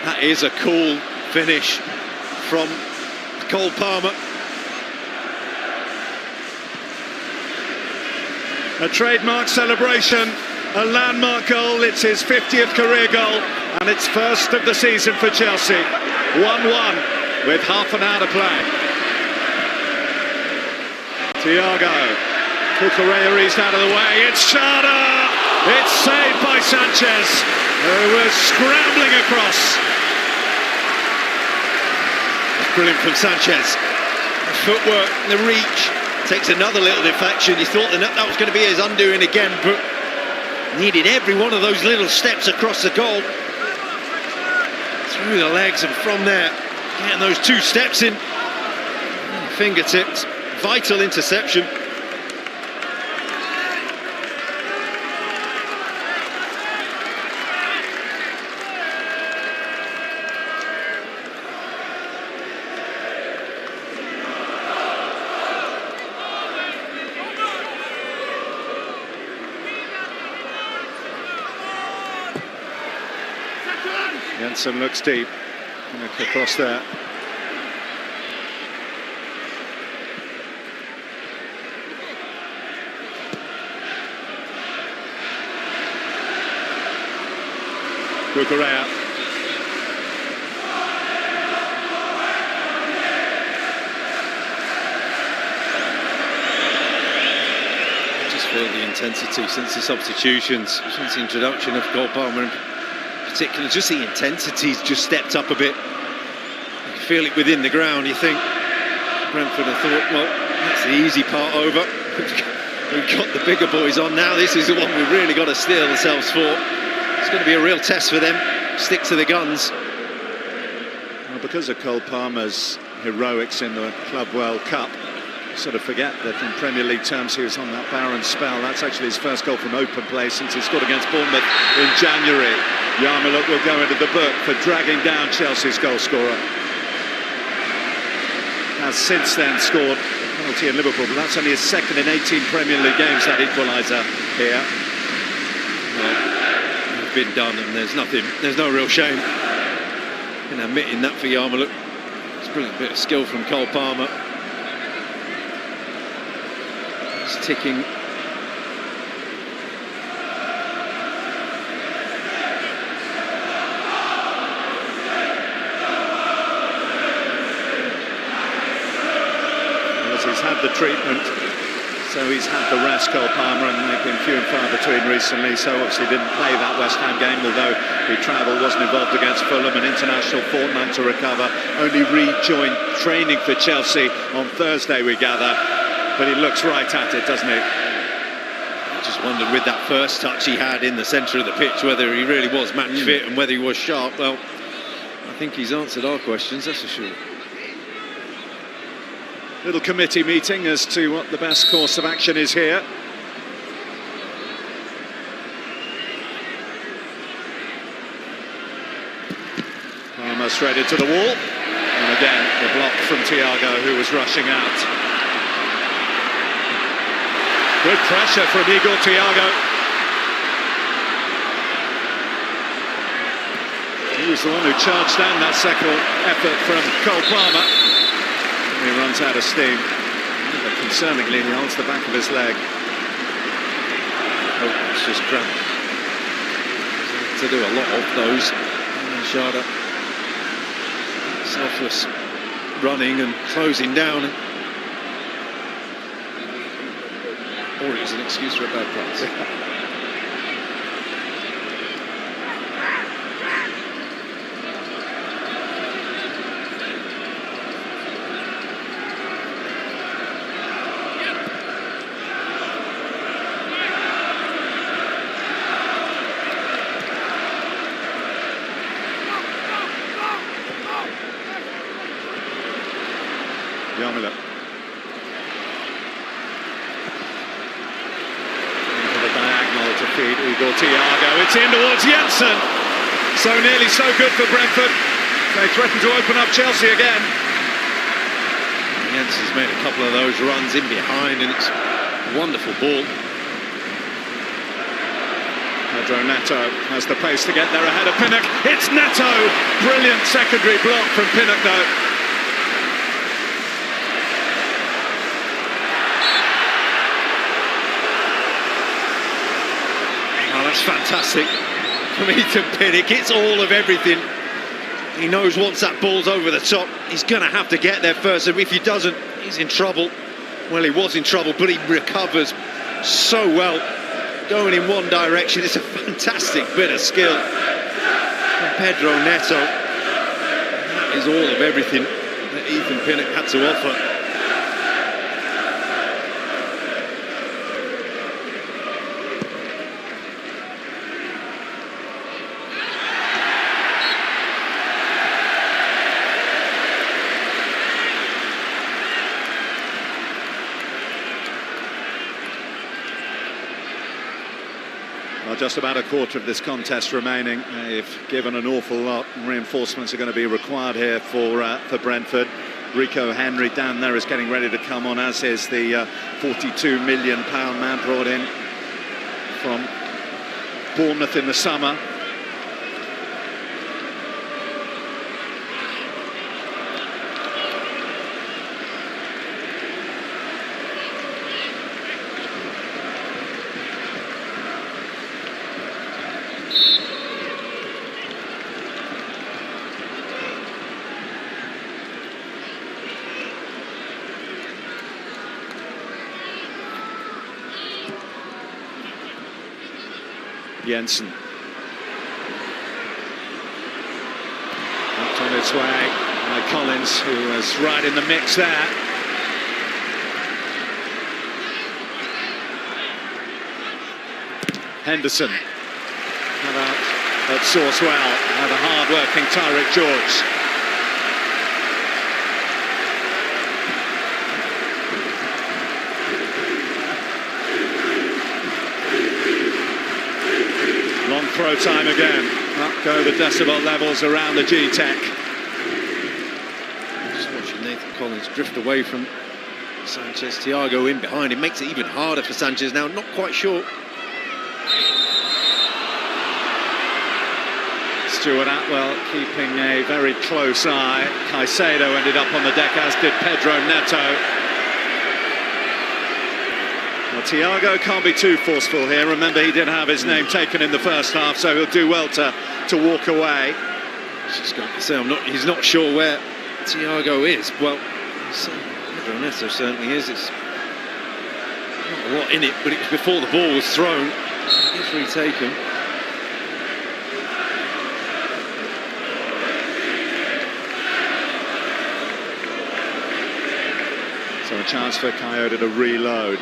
that is a cool finish from Cole Palmer. A trademark celebration, a landmark goal. It's his 50th career goal, and it's first of the season for Chelsea. 1-1 with half an hour to play. Thiago. Cucurella eased out of the way. It's Sharda! It's saved by Sanchez, who was scrambling across. That's brilliant from Sanchez. The footwork, the reach. Takes another little deflection. He thought that was going to be his undoing again, but needed every one of those little steps across the goal. Through the legs, and from there, getting those 2 steps in. Fingertips, vital interception. Jensen looks deep. Look across there. Cucurella. feel the intensity since the substitutions, since the introduction of Cole Palmer in particular. Just the intensity's just stepped up a bit. You can feel it within the ground. You think Brentford have thought, well, that's the easy part over. We've got the bigger boys on now. This is the one we've really got to steel ourselves for. It's going to be a real test for them. Stick to the guns. Well, because of Cole Palmer's heroics in the Club World Cup, you sort of forget that in Premier League terms he was on that barren spell. That's actually his first goal from open play since he scored against Bournemouth in January. Yarmulke will go into the book for dragging down Chelsea's goal scorer. Has since then scored a penalty in Liverpool, but that's only his second in 18 Premier League games, that equaliser here. Well, it's been done, and there's no real shame in admitting that for Yarmulke. It's a brilliant bit of skill from Cole Palmer. He's ticking. He's had the treatment, so he's had the rest, Cole Palmer, and they've been few and far between recently, so obviously didn't play that West Ham game, although he travelled, wasn't involved against Fulham, an international fortnight to recover, only rejoined training for Chelsea on Thursday, we gather, but he looks right at it, doesn't he? I just wondered with that first touch he had in the centre of the pitch whether he really was match fit and whether he was sharp. Well, I think he's answered our questions, that's for sure. Little committee meeting as to what the best course of action is here. Palmer straight into the wall. And again, the block from Thiago, who was rushing out. Good pressure from Igor Thiago. He was the one who charged down that second effort from Cole Palmer. He runs out of steam, but concerningly he holds the back of his leg. Oh, it's just cramped. To do a lot of those. Shada selfless running and closing down. Or it was an excuse for a bad pass. Yarmulke. Into the diagonal to feed Igor Thiago. It's in towards Jensen. So nearly so good for Brentford. They threaten to open up Chelsea again. Jensen's made a couple of those runs in behind, and it's a wonderful ball. Pedro Neto has the pace to get there ahead of Pinnock. It's Neto! Brilliant secondary block from Pinnock though. That's fantastic from Ethan Pinnock. It's all of everything. He knows once that ball's over the top, he's going to have to get there first, and if he doesn't, he's in trouble. Well, he was in trouble, but he recovers so well, going in one direction. It's a fantastic bit of skill from Pedro Neto. That is all of everything that Ethan Pinnock had to offer. Well, just about a quarter of this contest remaining. They've given an awful lot. Reinforcements are going to be required here for Brentford. Rico Henry down there is getting ready to come on, as is the £42 million man brought in from Bournemouth in the summer. Jensen. Knocked on its way by Collins, who was right in the mix there. Henderson. How about at Sourcewell? Now the hard-working Tyrick George. Long throw time again. Up go the decibel levels around the Gtech. Just watching Nathan Collins drift away from Sanchez. Thiago in behind him makes it even harder for Sanchez now. Not quite sure. Stuart Atwell keeping a very close eye. Caicedo ended up on the deck, as did Pedro Neto. Well, Thiago can't be too forceful here. Remember, he did have his name taken in the first half, so he'll do well to walk away. Just going to say, he's not sure where Thiago is. Well, Pedro Neto certainly is. It's not a lot in it, but it was before the ball was thrown. It's retaken. So a chance for Coyote to reload.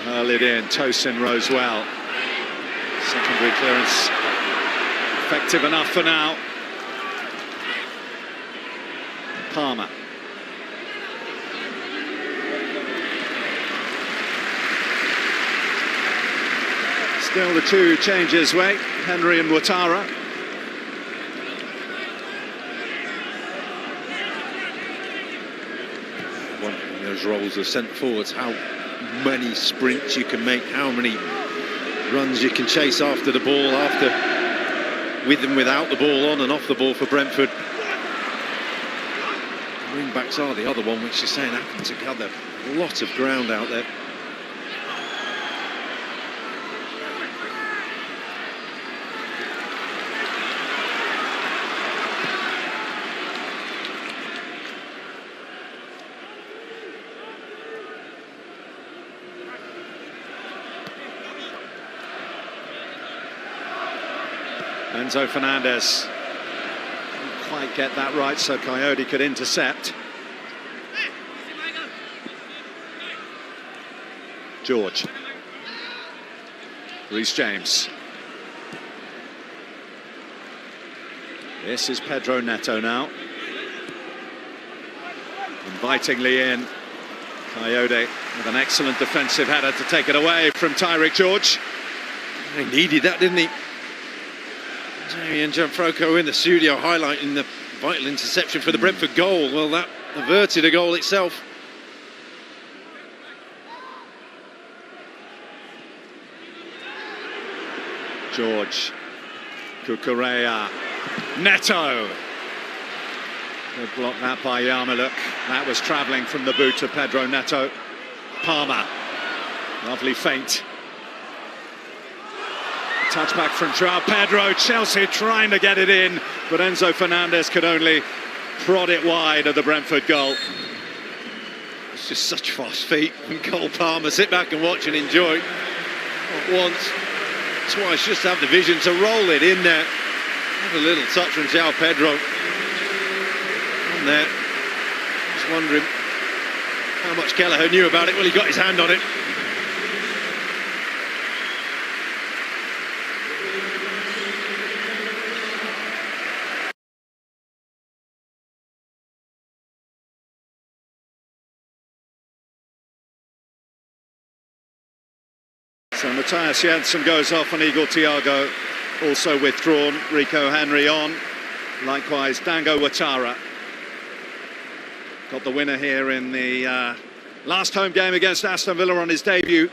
Hurl it in, Tosin rose well. Secondary clearance effective enough for now. Palmer. Still the two changes, Wait. Henry and Ouattara. Those roles of centre forwards, how many sprints you can make, how many runs you can chase after the ball, with and without the ball, on and off the ball for Brentford. Wing backs are the other one, which is saying happen to cover a lot of ground out there. Enzo Fernandez didn't quite get that right, so Coyote could intercept. George. Reece James. This is Pedro Neto now. Invitingly in. Coyote with an excellent defensive header to take it away from Tyrick George. He needed that, didn't he? Jamie and Gianfranco in the studio highlighting the vital interception for the Brentford goal. Well, that averted a goal itself. George. Cucurella. Neto. Good block that by Yarmuluk. That was travelling from the boot of Pedro Neto. Palmer. Lovely feint. Touchback from João Pedro. Chelsea trying to get it in, but Enzo Fernandez could only prod it wide of the Brentford goal. It's just such fast feet from Cole Palmer. Sit back and watch and enjoy. Not once, twice, just have the vision to roll it in there. Have a little touch from João Pedro. On there. Just wondering how much Kelleher knew about it. Well, he got his hand on it. So Matthias Jensen goes off on Igor Thiago, also withdrawn. Rico Henry on. Likewise, Dango Ouattara. Got the winner here in the last home game against Aston Villa on his debut.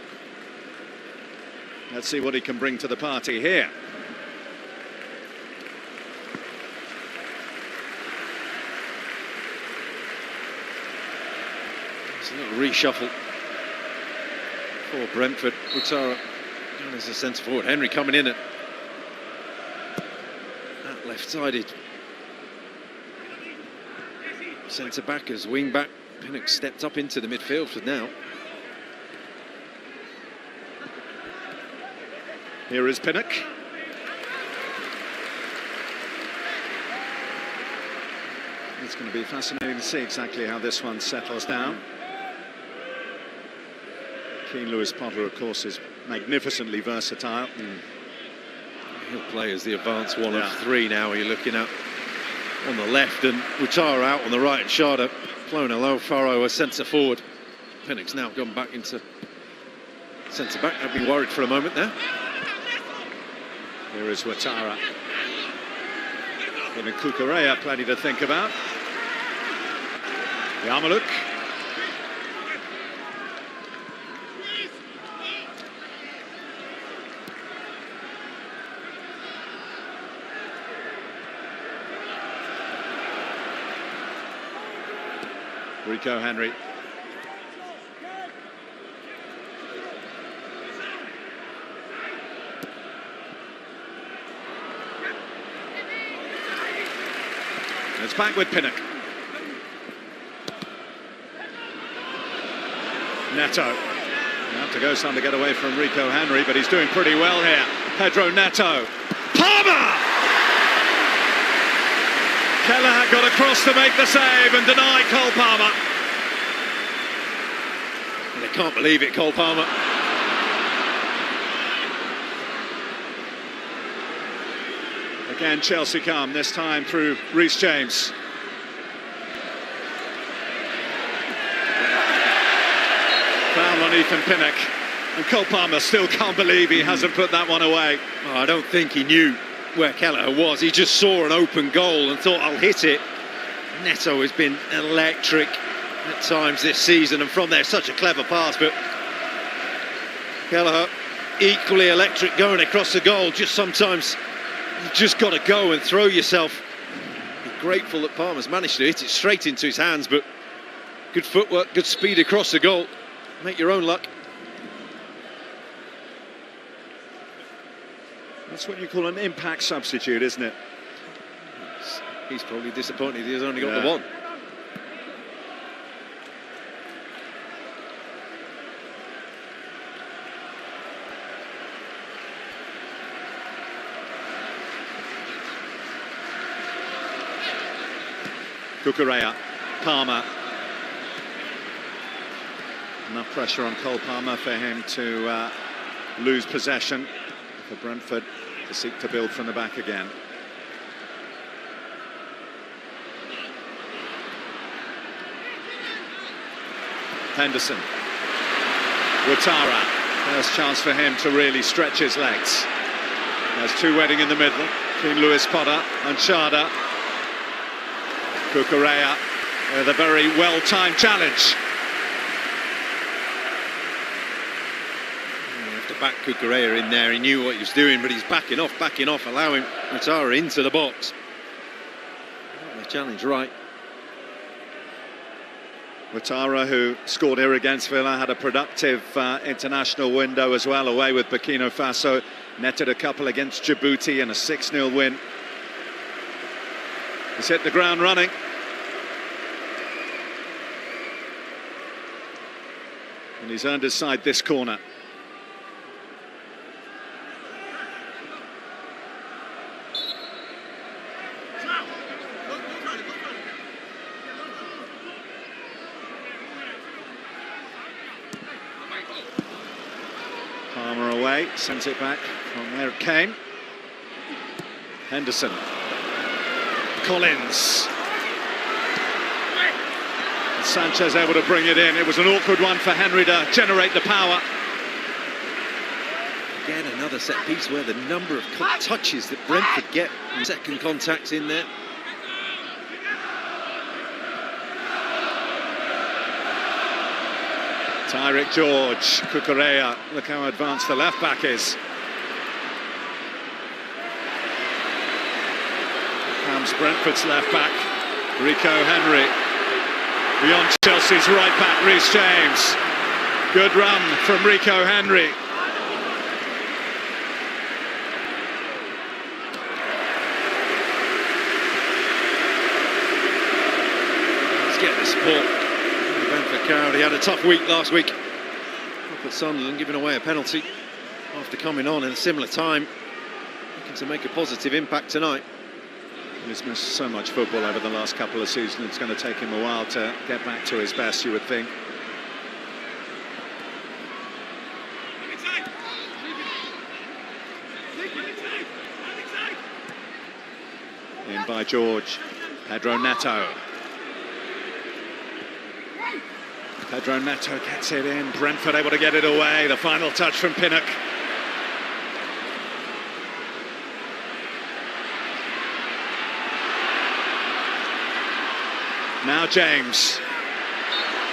Let's see what he can bring to the party here. It's a little reshuffle for Brentford. Ouattara as a centre forward. Henry coming in at left-sided centre back as wing back. Pinnock stepped up into the midfield for now. Here is Pinnock. It's going to be fascinating to see exactly how this one settles down. Keane Lewis Potter, of course, is magnificently versatile. He'll play as the advanced one of three now. You're looking at on the left and Ouattara out on the right, and Sharda playing a low Faro as centre forward. Pinnock's now gone back into centre back. I'd be worried for a moment there. Here is Ouattara. Giving Cucurella plenty to think about. Yarmouk. Rico Henry. It's back with Pinnock. Neto. You have to go some to get away from Rico Henry, but he's doing pretty well here. Pedro Neto. Palmer! Kelleher got across to make the save and deny Cole Palmer. They can't believe it, Cole Palmer. Again, Chelsea come, this time through Reece James. Foul on Ethan Pinnock. And Cole Palmer still can't believe he hasn't put that one away. Oh, I don't think he knew where Kelleher was. He just saw an open goal and thought, I'll hit it. Neto has been electric at times this season, and from there, such a clever pass, but Kelleher equally electric going across the goal. Just sometimes you've just got to go and throw yourself. Be grateful that Palmer's managed to hit it straight into his hands, but good footwork, good speed across the goal. Make your own luck. That's what you call an impact substitute, isn't it? He's probably disappointed he's only got the one. Cucurella, Palmer. Enough pressure on Cole Palmer for him to lose possession. For Brentford to seek to build from the back again. Henderson. Ouattara. First chance for him to really stretch his legs. There's two waiting in the middle. Keane Lewis Potter and Sharda. Cucurella with a very well-timed challenge. Back Cucurella in there, he knew what he was doing, but he's backing off, allowing Ouattara into the box. The challenge right. Ouattara, who scored here against Villa, had a productive international window as well, away with Burkina Faso, netted a couple against Djibouti and a 6-0 win. He's hit the ground running. And he's earned his side this corner. Palmer away, sends it back from where it came. Henderson. Collins. And Sanchez able to bring it in. It was an awkward one for Henry to generate the power. Again, another set piece where the number of touches that Brentford get, second contacts in there. Tyrick George, Cucurella, look how advanced the left back is. Here comes Brentford's left back, Rico Henry. Beyond Chelsea's right back, Reece James. Good run from Rico Henry. Let's get the support. Brentford crowd. He had a tough week last week up at Sunderland, giving away a penalty after coming on in a similar time, looking to make a positive impact tonight. He's missed so much football over the last couple of seasons. It's going to take him a while to get back to his best, you would think. In by George. Pedro Neto. Pedro Neto gets it in. Brentford able to get it away. The final touch from Pinnock. Now James.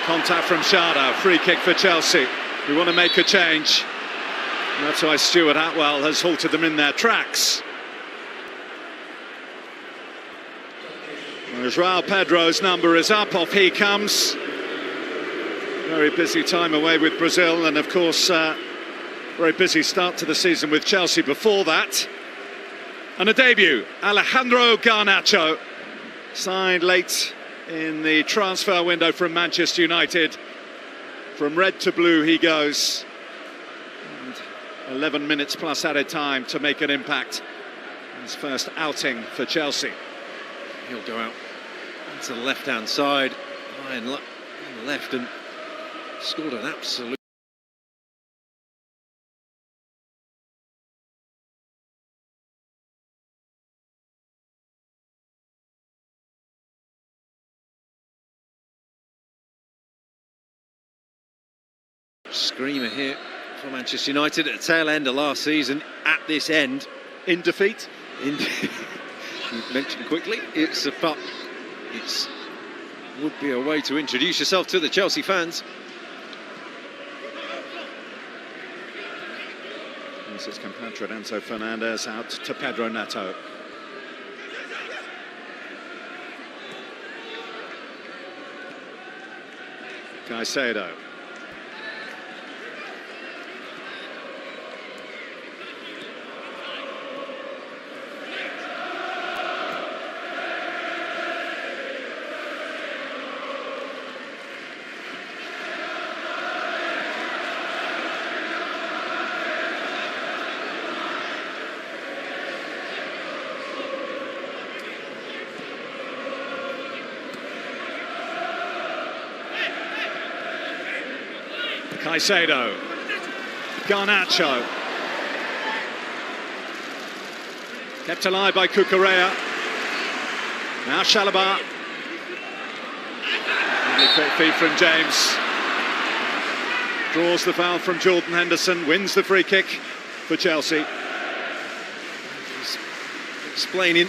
Contact from Sharda. Free kick for Chelsea. We want to make a change. And that's why Stuart Atwell has halted them in their tracks. João Pedro's number is up. Off he comes. Very busy time away with Brazil, and of course very busy start to the season with Chelsea before that. And a debut, Alejandro Garnacho, signed late in the transfer window from Manchester United. From red to blue he goes, and 11 minutes plus added time to make an impact. His first outing for Chelsea. He'll go out to the left-hand side, high and left, and scored an absolute screamer here for Manchester United at the tail end of last season. At this end, In defeat. you mentioned quickly, it's a pup. It would be a way to introduce yourself to the Chelsea fans. This is compatriot Enzo Fernandez out to Pedro Neto. Caicedo. Caicedo, Garnacho, kept alive by Cucurella. Now Chalobah. Quick feed from James. Draws the foul from Jordan Henderson, wins the free kick for Chelsea. He's explaining,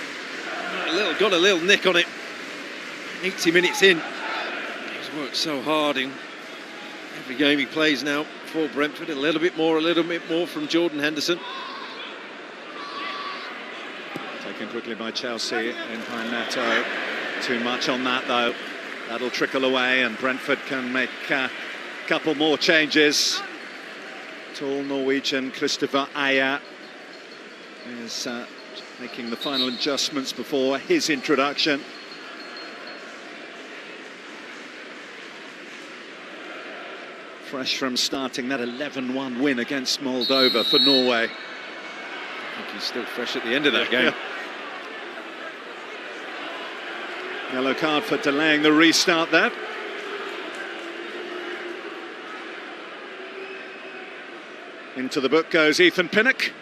got a little nick on it. 80 minutes in. He's worked so hard in every game he plays now for Brentford. A little bit more from Jordan Henderson. Taken quickly by Chelsea in by Neto. Too much on that though. That'll trickle away and Brentford can make a couple more changes. Tall Norwegian Christopher Ayer is making the final adjustments before his introduction. Fresh from starting that 11-1 win against Moldova for Norway. I think he's still fresh at the end of that game. Yellow card for delaying the restart there. Into the book goes Ethan Pinnock.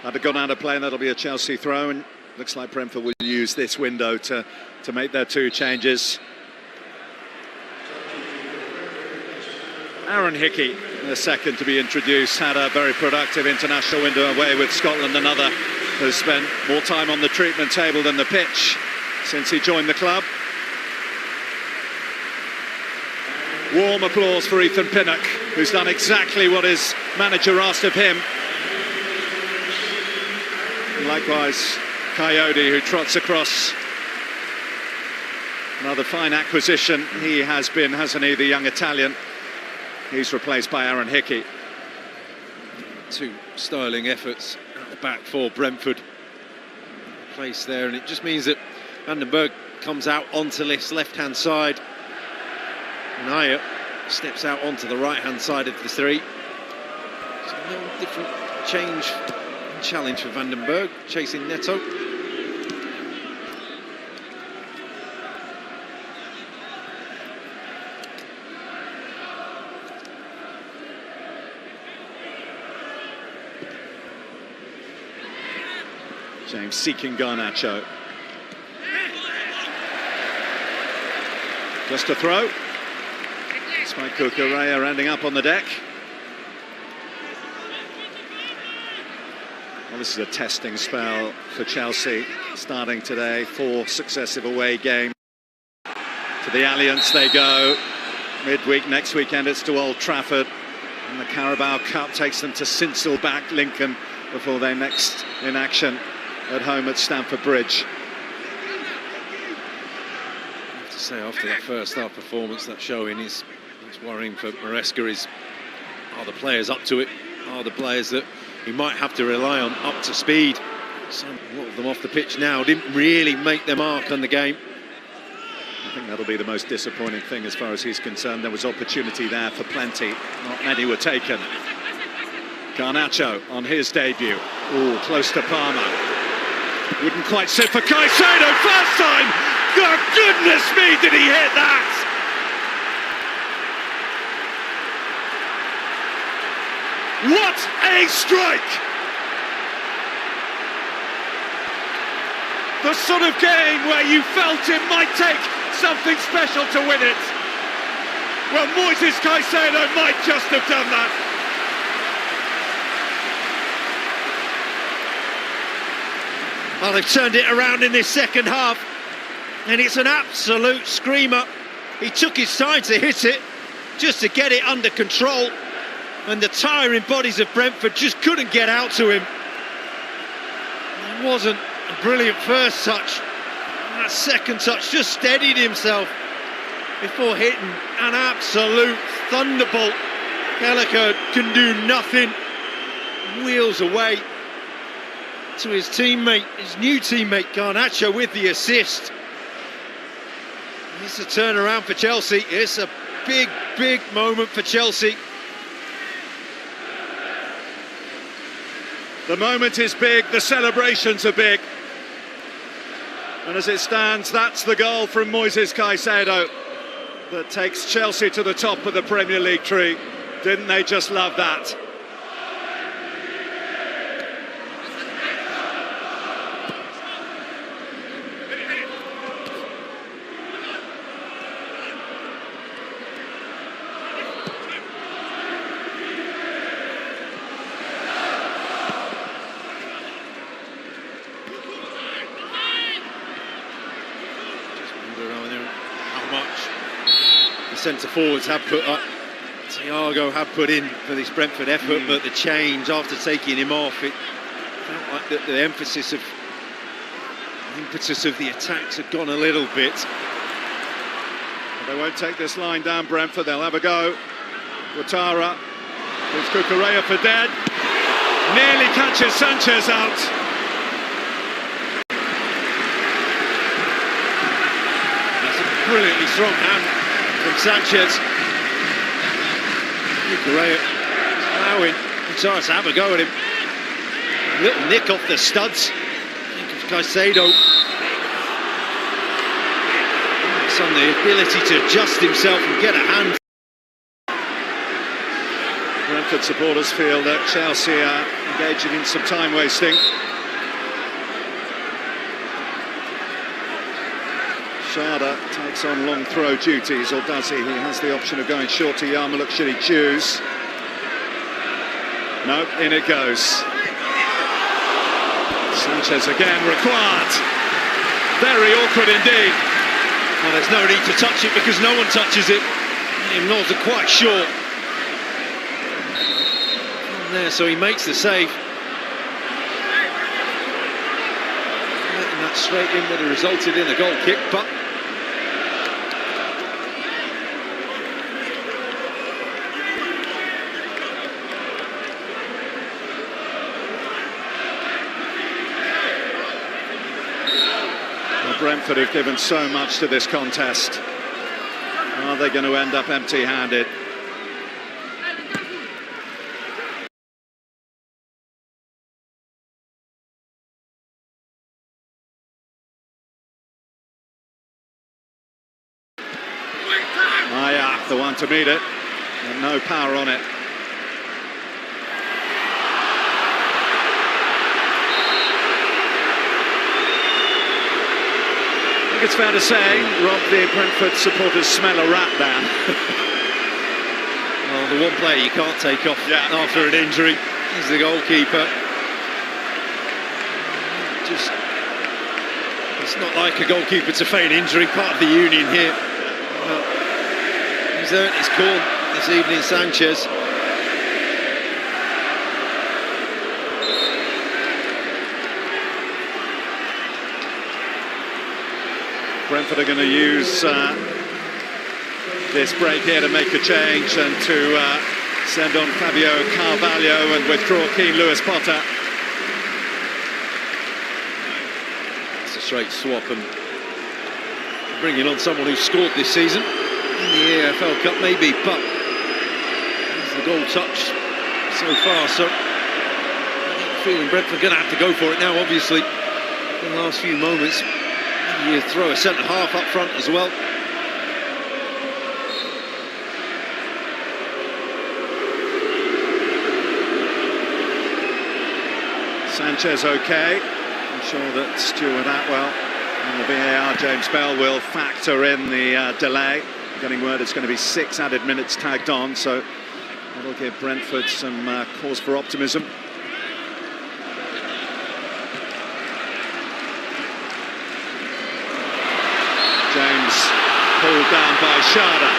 Had it gone out of play, and that'll be a Chelsea throw, and looks like Brentford will use this window to make their two changes. Aaron Hickey, the second to be introduced, had a very productive international window away with Scotland. Another who's spent more time on the treatment table than the pitch since he joined the club. Warm applause for Ethan Pinnock, who's done exactly what his manager asked of him. Likewise, Coyote, who trots across Another fine acquisition he has been, hasn't he, the young Italian? He's replaced by Aaron Hickey. Two sterling efforts at the back for Brentford. Place there, and it just means that Vandenberg comes out onto this left-hand side. And Ayer steps out onto the right-hand side of the three. It's a little different change and challenge for Vandenberg, chasing Neto. James seeking Garnacho. Just a throw. Despite Cucurella ending up on the deck. Well, this is a testing spell for Chelsea, starting today. 4 successive away games. To the Allianz they go. Midweek next weekend it's to Old Trafford. And the Carabao Cup takes them to Sincilback, Lincoln, before they next in action at home at Stamford Bridge. I have to say, after that first half performance, that showing is worrying for Maresca. Are the players up to it? Are the players that he might have to rely on up to speed? So a lot of them off the pitch now didn't really make their mark on the game. I think that'll be the most disappointing thing as far as he's concerned. There was opportunity there for plenty, not many were taken. Garnacho on his debut. Oh, close to Palmer. Wouldn't quite sit for Caicedo first time. God goodness me, did he hit that? What a strike! The sort of game where you felt it might take something special to win it. Well, Moises Caicedo might just have done that. Well, they've turned it around in this second half, and it's an absolute screamer. He took his time to hit it, just to get it under control, and the tiring bodies of Brentford just couldn't get out to him. It wasn't a brilliant first touch. That second touch just steadied himself before hitting an absolute thunderbolt. Gallagher can do nothing. Wheels away to his teammate, his new teammate Garnacho with the assist. It's a turnaround for Chelsea. It's a big, big moment for Chelsea. The moment is big, the celebrations are big. And as it stands, that's the goal from Moises Caicedo that takes Chelsea to the top of the Premier League tree. Didn't they just love that? Centre forwards have put up, Thiago have put in for this Brentford effort, but the change after taking him off, it felt like the impetus of the attacks had gone a little bit. They won't take this line down, Brentford. They'll have a go. Ouattara, it's Cucurella for dead. Nearly catches Sanchez out. That's a brilliantly strong hand from Sanchez. Cucurella allowing Ouattara to have a go at him. A little nick off the studs. Think of Caicedo. It's on the ability to adjust himself and get a hand. Brentford supporters feel that Chelsea are engaging in some time wasting. Shada takes on long throw duties, or does he? He has the option of going short to Yarmuluk should he choose. No, in it goes. Sanchez again required. Very awkward indeed. Well, there's no need to touch it because no one touches it. And Knowles are quite short. There, so he makes the save. Letting that straight in would have resulted in a goal kick, but Brentford have given so much to this contest. Are they going to end up empty-handed? The one to meet it, and no power on it. I think it's fair to say, Rob, the Brentford supporters smell a rat there. Well, the one player you can't take off after an injury is the goalkeeper. It's not like a goalkeeper to feign injury, part of the union here. He's earned his corn this evening, Sanchez. Brentford are going to use this break here to make a change and to send on Fabio Carvalho and withdraw Keane Lewis Potter. It's a straight swap and bringing on someone who's scored this season in the EFL Cup maybe, but there's the goal touch so far, so I'm feeling Brentford are going to have to go for it now, obviously, in the last few moments. You throw a centre-half up front as well. Sanchez okay. I'm sure that Stuart Atwell and the VAR James Bell will factor in the delay. Getting word it's going to be 6 added minutes tagged on, so that'll give Brentford some cause for optimism. James pulled down by Sharda,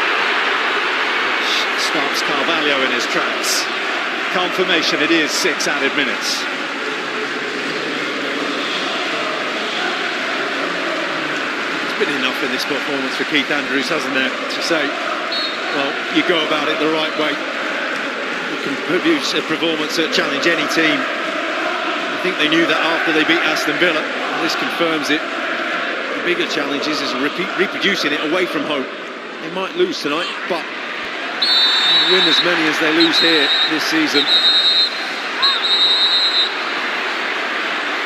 which stops Carvalho in his tracks. Confirmation, it is 6 added minutes. Been enough in this performance for Keith Andrews, hasn't there, to say, well, you go about it the right way. You can produce a performance that challenge any team. I think they knew that after they beat Aston Villa. This confirms it. The bigger challenge is reproducing it away from home. They might lose tonight, but win as many as they lose here this season.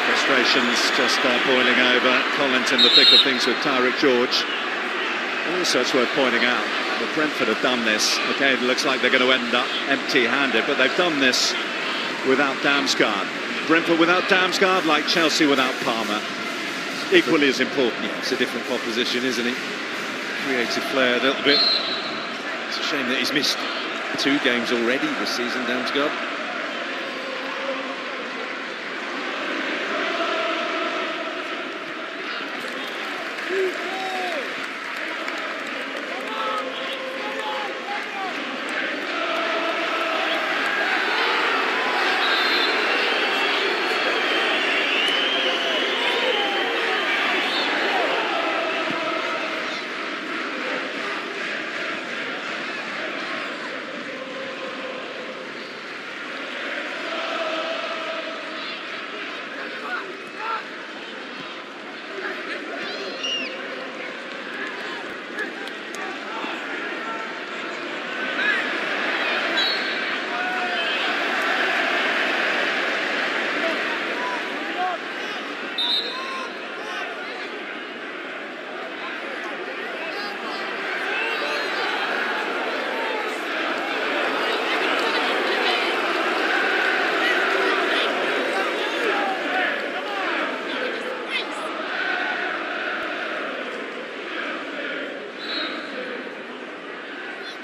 Frustrations just boiling over. Collins in the thick of things with Tyrick George. Also, it's worth pointing out that Brentford have done this. Okay, it looks like they're going to end up empty-handed, but they've done this without Damsgaard. Brentford without Damsgaard, like Chelsea without Palmer. Equally as important. Yeah, it's a different proposition, isn't it? Creative flair a little bit. It's a shame that he's missed 2 games already this season, Damsgaard.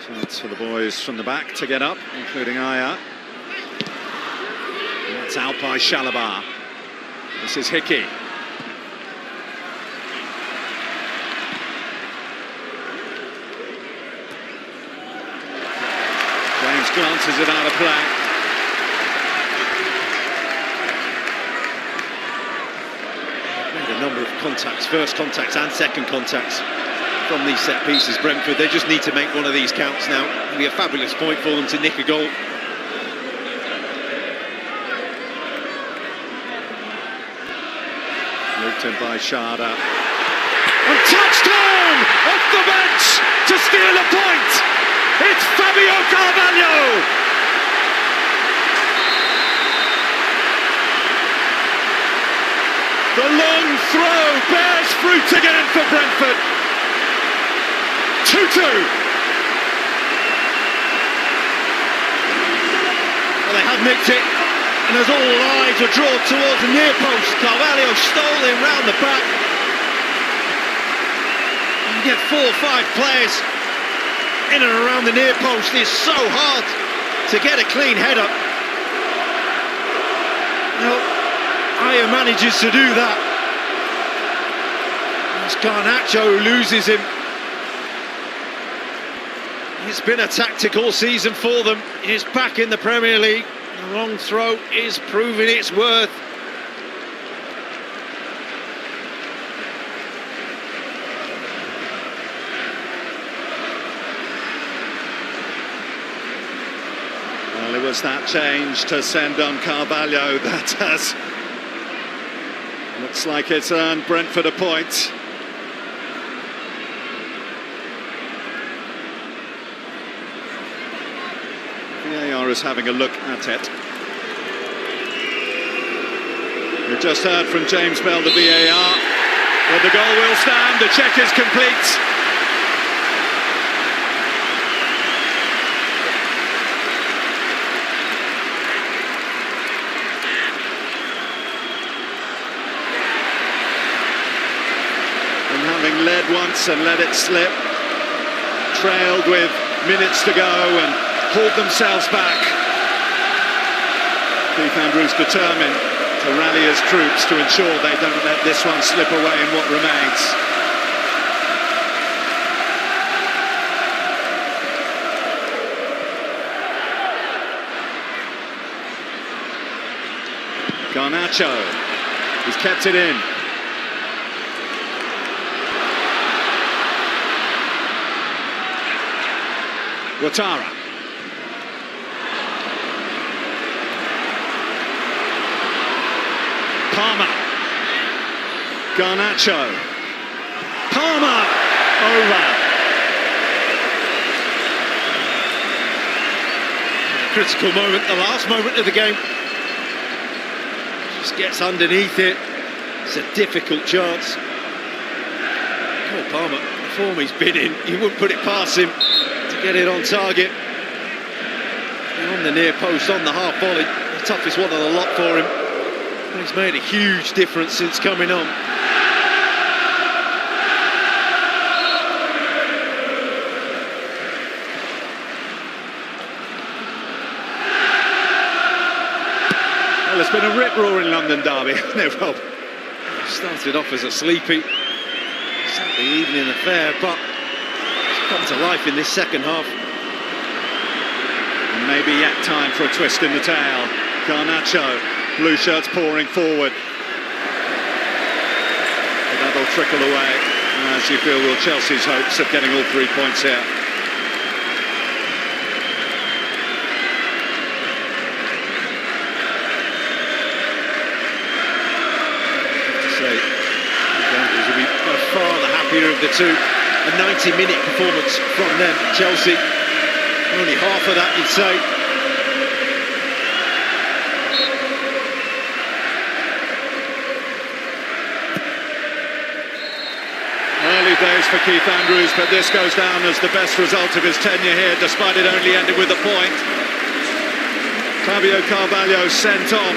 Chance for the boys from the back to get up, including Aya. That's out by Shalabar. This is Hickey. James glances it out of play. Made a number of contacts, first contacts and second contacts from these set pieces, Brentford. They just need to make one of these counts now. It'll be a fabulous point for them to nick a goal. Looped in by Sharda. And touchdown off the bench to steal a point. It's Fabio Carvalho. The long throw bears fruit again for Brentford. 2-2. Well, they have nicked it, and as all eyes were drawn towards the near post, Carvalho stole him round the back. You get 4 or 5 players in and around the near post. It's so hard to get a clean header. Now, Aya manages to do that. It's Garnacho who loses him. It's been a tactical season for them. He's back in the Premier League. The long throw is proving its worth. Well, it was that change to send on Carvalho that has... looks like it's earned Brentford a point. VAR is having a look at it. We've just heard from James Bell, the VAR, that the goal will stand. The check is complete. And having led once and let it slip, trailed with minutes to go and pulled themselves back. Keith Andrews determined to rally his troops to ensure they don't let this one slip away in what remains. Garnacho, he's kept it in. Ouattara. Palmer. Garnacho. Palmer. Over. Critical moment, the last moment of the game. Just gets underneath it. It's a difficult chance. Cole Palmer, the form he's been in, you wouldn't put it past him to get it on target. And on the near post, on the half volley, the toughest one of the lot for him. And he's made a huge difference since coming on. Well, it's been a rip-roaring London derby, hasn't it, Rob? Started off as a sleepy Saturday evening affair, but it's come to life in this second half. And maybe yet time for a twist in the tail. Garnacho, blue shirts pouring forward. But that'll trickle away, as you feel will Chelsea's hopes of getting all 3 points here. Will be by far the happier of the two. A 90-minute performance from them. Chelsea, only half of that, you'd say. Early days for Keith Andrews, but this goes down as the best result of his tenure here, despite it only ending with a point. Fabio Carvalho sent on.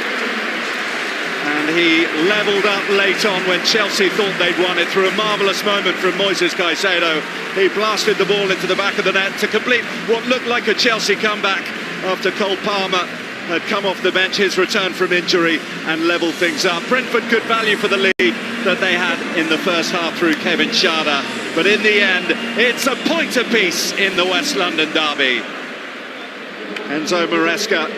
And he levelled up late on when Chelsea thought they'd won it through a marvellous moment from Moises Caicedo. He blasted the ball into the back of the net to complete what looked like a Chelsea comeback after Cole Palmer had come off the bench, his return from injury, and levelled things up. Brentford good value for the lead that they had in the first half through Kevin Schade. But in the end, it's a point apiece in the West London derby. Enzo Maresca